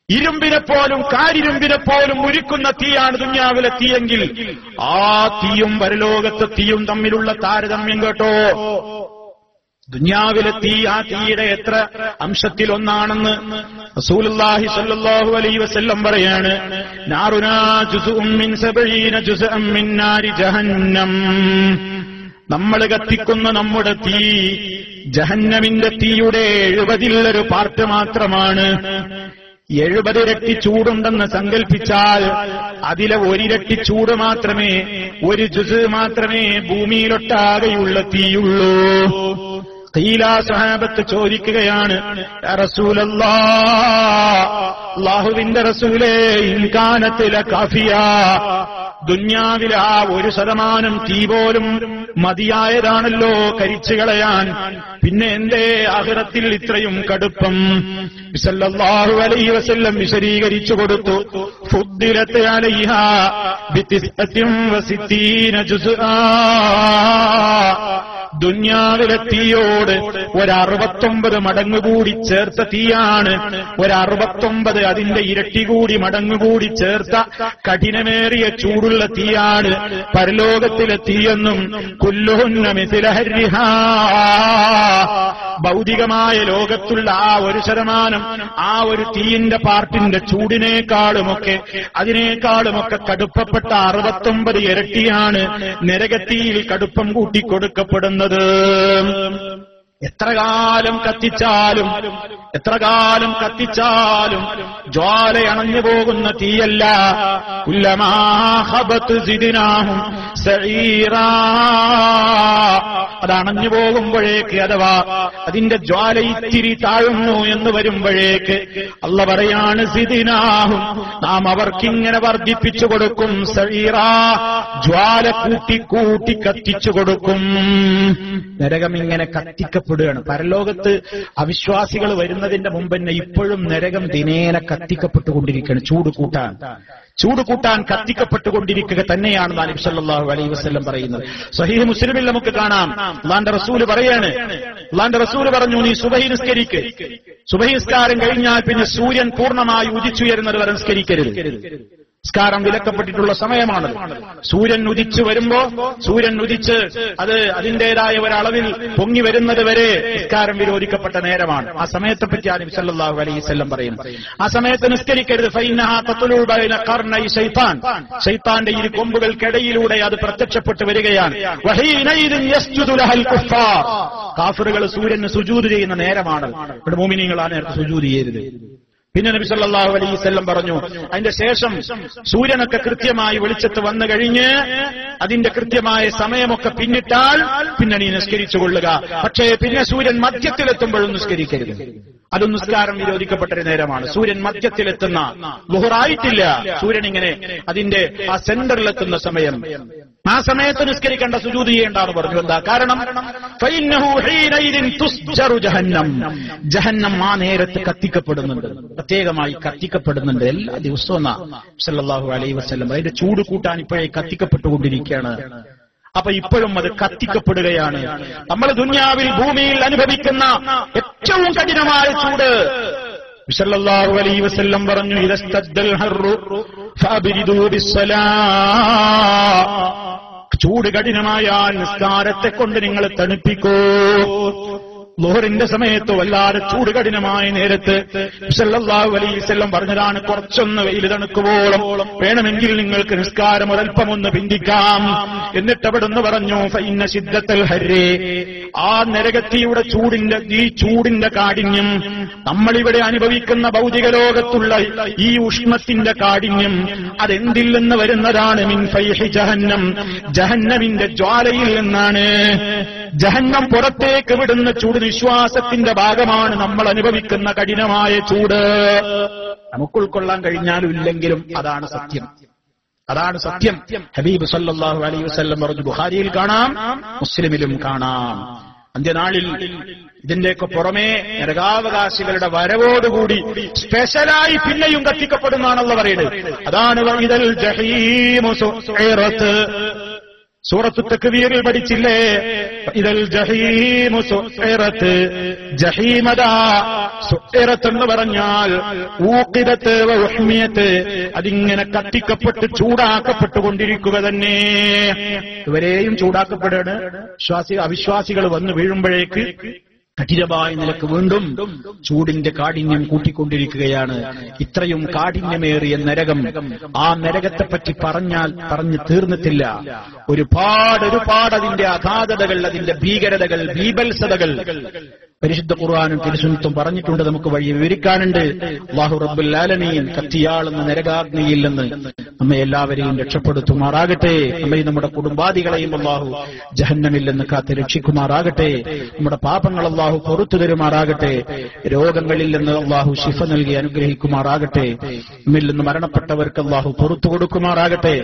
ഇരുമ്പിനെ പോലും കാരിരുമ്പിനെ പോലും ഉരുക്കുന്ന തീയാണ് ദുനിയാവിലെ തീയെങ്കിൽ ആ തീയും പരലോകത്തെ തീയും തമ്മിലുള്ള താരതമ്യം കേട്ടോ. ദുനിയാവിലെ തീ, ആ തീയുടെ എത്ര അംശത്തിൽ ഒന്നാണെന്ന് റസൂലുള്ളാഹി സ്വല്ലല്ലാഹു അലൈഹി വസല്ലം പറയാണ്. നാറുനാ ജുസുഉം മിൻ 70 ജുസുഅൻ മിൻ നാരി ജഹന്നം. നമ്മൾ കത്തിക്കുന്ന നമ്മുടെ തീ ജഹന്നമിന്റെ തീയുടെ 70 പാർട്ട് മാത്രമാണ്. 70 ഇരട്ടി ചൂടുണ്ടെന്ന് സങ്കൽപ്പിച്ചാൽ അതിലെ 1 ഇരട്ടി ചൂട് മാത്രമേ, 1 ജുസ് മാത്രമേ ഭൂമിയിലൊട്ടാകെയുള്ള തീയുള്ളൂ. ഖീലാ, സഹാബത്ത് ചോദിക്കുകയാണ്, യാ റസൂലല്ലാഹ്, അല്ലാഹുവിന്റെ റസൂലേ, ഇൻ കാനത് ലകാഫിയാ, ദുനിയാവിലെ ആ 1% തീ പോലും മതിയായതാണല്ലോ കരിച്ചു കളയാൻ, പിന്നെ എന്തേ ആഖിറത്തിൽ ഇത്രയും കടുപ്പം? സല്ലല്ലാഹു അലൈഹി വസല്ലം വിശദീകരിച്ചു കൊടുത്തു. ഫുദ്ദിലത് അലൈഹാ ബിതിസ്അത്തിൻ വസിത്തീന ജുസ്ആ. ദുനിയാവിലെ തീയോട് 69 മടങ്ങ് കൂടി ചേർത്ത തീയാണ്. 69 അതിന്റെ ഇരട്ടി കൂടി മടങ്ങ് കൂടി ചേർത്ത കഠിനമേറിയ ചൂടുള്ള തീയാണ് പരലോകത്തിലെ തീയെന്നും. കുല്ലുഹുന്ന മിസ്ല ഹർരിഹാ, ഭൗതികമായ ലോകത്തുള്ള ആ 1% ആ ഒരു തീയിന്റെ പാർട്ടിന്റെ ചൂടിനേക്കാളുമൊക്കെ അതിനേക്കാളുമൊക്കെ കടുപ്പപ്പെട്ട 69 ഇരട്ടിയാണ് നരകത്തിയിൽ കടുപ്പം കൂട്ടിക്കൊടുക്കപ്പെടുന്നത്. എത്ര കാലം കത്തിച്ചാലും ജ്വാലയണഞ്ഞു പോകുന്ന തീയല്ല. കുല്ലമാ ഖബത് സിദ്നാഹും സഈറാ, അതണഞ്ഞു പോകുമ്പോഴേക്ക്, അഥവാ അതിന്റെ ജ്വാല ഇത്തിരി താഴുന്നു എന്ന് വരുമ്പോഴേക്ക് അള്ള പറയാണ് സിദ്നാഹും, നാം അവർക്കിങ്ങനെ വർദ്ധിപ്പിച്ചു കൊടുക്കും. സഈറാ, ജ്വാല കൂട്ടി കത്തിച്ചു കൊടുക്കും. നരകം ഇങ്ങനെ കത്തിക്കപ്പെടുകയാണ്. പരലോകത്ത് അവിശ്വാസികൾ വരുന്നതിന്റെ മുമ്പ് തന്നെ ഇപ്പോഴും നരകം ദിനേന കത്തിക്കപ്പെട്ടുകൊണ്ടിരിക്കുകയാണ്. ചൂട് കൂട്ടാൻ കത്തിക്കപ്പെട്ടുകൊണ്ടിരിക്കുക തന്നെയാണ് നബി സല്ലല്ലാഹു അലൈഹി വസല്ലം പറയുന്നത്. സ്വഹീഹ് മുസ്ലിമിൽ നമുക്ക് കാണാം, അല്ലാഹുവിന്റെ റസൂൽ പറയാണ്, അല്ലാഹുവിന്റെ റസൂൽ പറഞ്ഞു, നീ സുബഹി നിസ്കരിക്ക്. സുബഹി നിസ്കാരം കഴിഞ്ഞാൽ പിന്നെ സൂര്യൻ പൂർണ്ണമായി ഉദിച്ചുയരുന്നത് വരെ നിസ്കരിക്കരുത്. നിസ്കാരം വിലക്കപ്പെട്ടിട്ടുള്ള സമയമാണ്. സൂര്യൻ ഉദിച്ചു വരുമ്പോ, സൂര്യൻ ഉദിച്ച് അത് അതിന്റേതായ ഒരളവിൽ പൊങ്ങി വരുന്നത് വരെ നിസ്കാരം വിരോധിക്കപ്പെട്ട നേരമാണ്. ആ സമയത്തെപ്പറ്റിയാണ് നബി സല്ലല്ലാഹു അലൈഹി വസല്ലം പറയുന്നത്. ആ സമയത്ത് നിസ്കരിക്കരുത്. ഫഇന്നഹാ തത്ലൂ ബൈന ഖർനൈ ശൈത്താൻ, ശൈത്താന്റെ ഇരു കൊമ്പുകൾക്കിടയിലൂടെ അത് പ്രത്യക്ഷപ്പെട്ടു വരികയാണ്. വഹീനൈദിൻ യസ്ജുദു ലഹൽ കുഫാർ, കാഫിറുകൾ സൂര്യന് സുജൂദ് ചെയ്യുന്ന നേരമാണ്. ഇവിടെ മുഅ്മിനീങ്ങൾ ആ നേരത്ത് സുജൂദ് ചെയ്യരുത്. പിന്നെ നബി സല്ലല്ലാഹു അലൈഹി വസല്ലം പറഞ്ഞു, അതിന്റെ ശേഷം സൂര്യനൊക്കെ കൃത്യമായി വെളിച്ചത്ത് വന്നു കഴിഞ്ഞ് അതിന്റെ കൃത്യമായ സമയമൊക്കെ പിന്നിട്ടാൽ പിന്നെ നീ നിസ്കരിച്ചുകൊള്ളുക. പക്ഷേ പിന്നെ സൂര്യൻ മധ്യത്തിലെത്തുമ്പോഴും നിസ്കരിക്കരുത്. അതും നിസ്കാരം വിരോധിക്കപ്പെട്ടൊരു നേരമാണ്. സൂര്യൻ മധ്യത്തിലെത്തുന്ന, ളുഹറായിട്ടില്ല, സൂര്യൻ ഇങ്ങനെ അതിന്റെ ആ സെന്ററിലെത്തുന്ന സമയം, ആ സമയത്ത് നിസ്കരിക്കേണ്ട, സുജൂദ് ചെയ്യേണ്ടെന്ന് പറഞ്ഞു. എന്താ കാരണം? ഫഇന്നഹു ഹീനൈദിൻ തുസ്ജറു ജഹന്നം, ജഹന്നം ആ നേരത്ത് കത്തിക്കപ്പെടുന്നുണ്ട്, പ്രത്യേകമായി കത്തിക്കപ്പെടുന്നുണ്ട് എല്ലാ ദിവസവും. സല്ലല്ലാഹു അലൈഹി വസല്ലം അതിന്റെ ചൂട് കൂട്ടാൻ ഇപ്പോഴേ കത്തിക്കപ്പെട്ടുകൊണ്ടിരിക്കുകയാണ്. അപ്പൊ ഇപ്പോഴും അത് കത്തിക്കപ്പെടുകയാണ്. നമ്മൾ ദുനിയാവിൽ ഭൂമിയിൽ അനുഭവിക്കുന്ന ഏറ്റവും കഠിനമായ ചൂട്, സല്ലല്ലാഹു അലൈഹി വസല്ലം പറഞ്ഞു, ഇദസ്തദ്ദൽ ഹർറു ഫഅബ്രിദൂ ബിസ്സലാ, ചൂട് കഠിനമായാൽ നിസ്കാരത്തെ കൊണ്ട് നിങ്ങൾ തണുപ്പിക്കൂ. ളുഹറിന്റെ സമയത്ത് വല്ലാതെ ചൂട് കഠിനമായ നേരത്ത് സല്ലല്ലാഹു അലൈഹി വസല്ലം പറഞ്ഞതാണ്, കുറച്ചൊന്ന് വെയിൽ തണുക്കുവോളം വേണമെങ്കിൽ നിങ്ങൾക്ക് നിസ്കാരം ഒരൽപ്പമൊന്ന് പിന്തിക്കാം. എന്നിട്ട് അവിടുന്ന് പറഞ്ഞു, ഫഇന്ന ശിദ്ദത്തൽ ഹർരി, ആ നരകത്തിയുടെ ഈ ചൂടിന്റെ കാഠിന്യം, നമ്മളിവിടെ അനുഭവിക്കുന്ന ഭൗതിക ലോകത്തുള്ള ഈ ഉഷ്ണത്തിന്റെ കാഠിന്യം, അതെന്തിൽ നിന്ന് വരുന്നതാണ്? മിൻ ഫൈഹി ജഹന്നം, ജഹന്നമിന്റെ ജ്വാലയിൽ നിന്നാണ്. ജഹന്നം പുറത്തേക്ക് വിടുന്ന ചൂട് വിശ്വാസത്തിന്റെ ഭാഗമാണ് നമ്മൾ അനുഭവിക്കുന്ന കഠിനമായ ചൂട്. നമുക്ക് ഉൾക്കൊള്ളാൻ കഴിഞ്ഞാലും ഇല്ലെങ്കിലും അതാണ് സത്യം. ഹബീബ് സല്ലല്ലാഹു അലൈഹി വസല്ലം പറഞ്ഞു, ബുഖാരിയിൽ കാണാം, മുസ്ലിമിലും കാണാം. അന്ത്യനാളിൽ ഇതിന്റെയൊക്കെ പുറമേ നരകാവകാശികളുടെ വരവോടുകൂടി സ്പെഷ്യലായി പിന്നെയും കത്തിക്കപ്പെടുന്നതാണല്ലോ പറയുന്നത്. അതാണ് വഇദൽ ജഹീമു സുഇറത്, സൂറത്തു തക്വീറിൽ പഠിച്ചില്ലേ? ഇദൽ ജഹീമു സുഇറത്, ജഹീമദാ സുഇറത്ത് എന്ന് പറഞ്ഞാൽ ഊഖിദത്ത് വ ഉഹ്മിയത്ത്, അതിങ്ങനെ കത്തിക്കപ്പെട്ട് ചൂടാക്കപ്പെട്ടുകൊണ്ടിരിക്കുക തന്നെ. ഇവരെയും ചൂടാക്കപ്പെടുകയാണ്. അവിശ്വാസികൾ വന്നു വീഴുമ്പോഴേക്ക് കഠിനമായ നിലക്ക് വീണ്ടും ചൂടിന്റെ കാഠിന്യം കൂട്ടിക്കൊണ്ടിരിക്കുകയാണ്. ഇത്രയും കാഠിന്യമേറിയ നരകം, ആ നരകത്തെപ്പറ്റി പറഞ്ഞു തീർന്നിട്ടില്ല. ഒരുപാട് അതിന്റെ അഗാധതകൾ, അതിന്റെ ഭീകരതകൾ, ബീഭത്സതകൾ പരിശുദ്ധ ഖുർആനും തിരുസുന്നത്തും പറഞ്ഞിട്ടുണ്ട്. നമുക്ക് വഴി വിവരിക്കാനുണ്ട്. അല്ലാഹു റബ്ബുൽ ആലമീൻ കത്തിയാളുന്ന നരകാഗ്നിയിൽ നിന്ന് നമ്മെ എല്ലാവരെയും രക്ഷപ്പെടുത്തുമാറാകട്ടെ. നമ്മയും നമ്മുടെ കുടുംബാദികളെയും അല്ലാഹു ജഹന്നമിൽ നിന്ന് കാത്ത് രക്ഷിക്കുമാറാകട്ടെ. നമ്മുടെ പാപങ്ങൾ അല്ലാഹു പുറത്തു തരുമാറാകട്ടെ. രോഗങ്ങളിൽ നിന്ന് അല്ലാഹു ശിഫ നൽകി അനുഗ്രഹിക്കുമാറാകട്ടെ. നമ്മിൽ നിന്ന് മരണപ്പെട്ടവർക്ക് അല്ലാഹു പുറത്തു കൊടുക്കുമാറാകട്ടെ.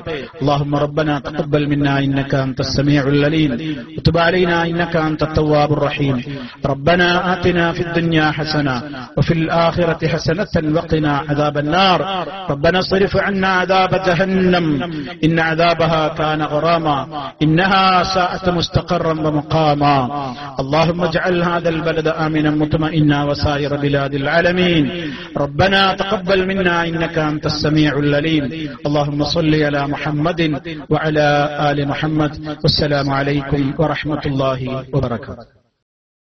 അല്ലാഹുമ്മ റബ്ബനാ തഖബ്ബൽ മിന്നാ ഇന്നക അൻതസ് സമീഉൽ അലീം വതുബ് അലൈനാ ഇന്നക അൻതത് തവ്വാബുർ റഹീം. റബ്ബനാ آتنا في الدنيا حسنة وفي الآخرة حسنة وقنا عذاب النار. ربنا اصرف عنا عذاب جهنم إن عذابها كان غراما إنها ساءت مستقرا ومقاما. اللهم اجعل هذا البلد آمنا مطمئنا وسائر بلاد العالمين. ربنا تقبل منا إنك أنت السميع العليم. اللهم صل على محمد وعلى آل محمد. والسلام عليكم ورحمة الله وبركاته.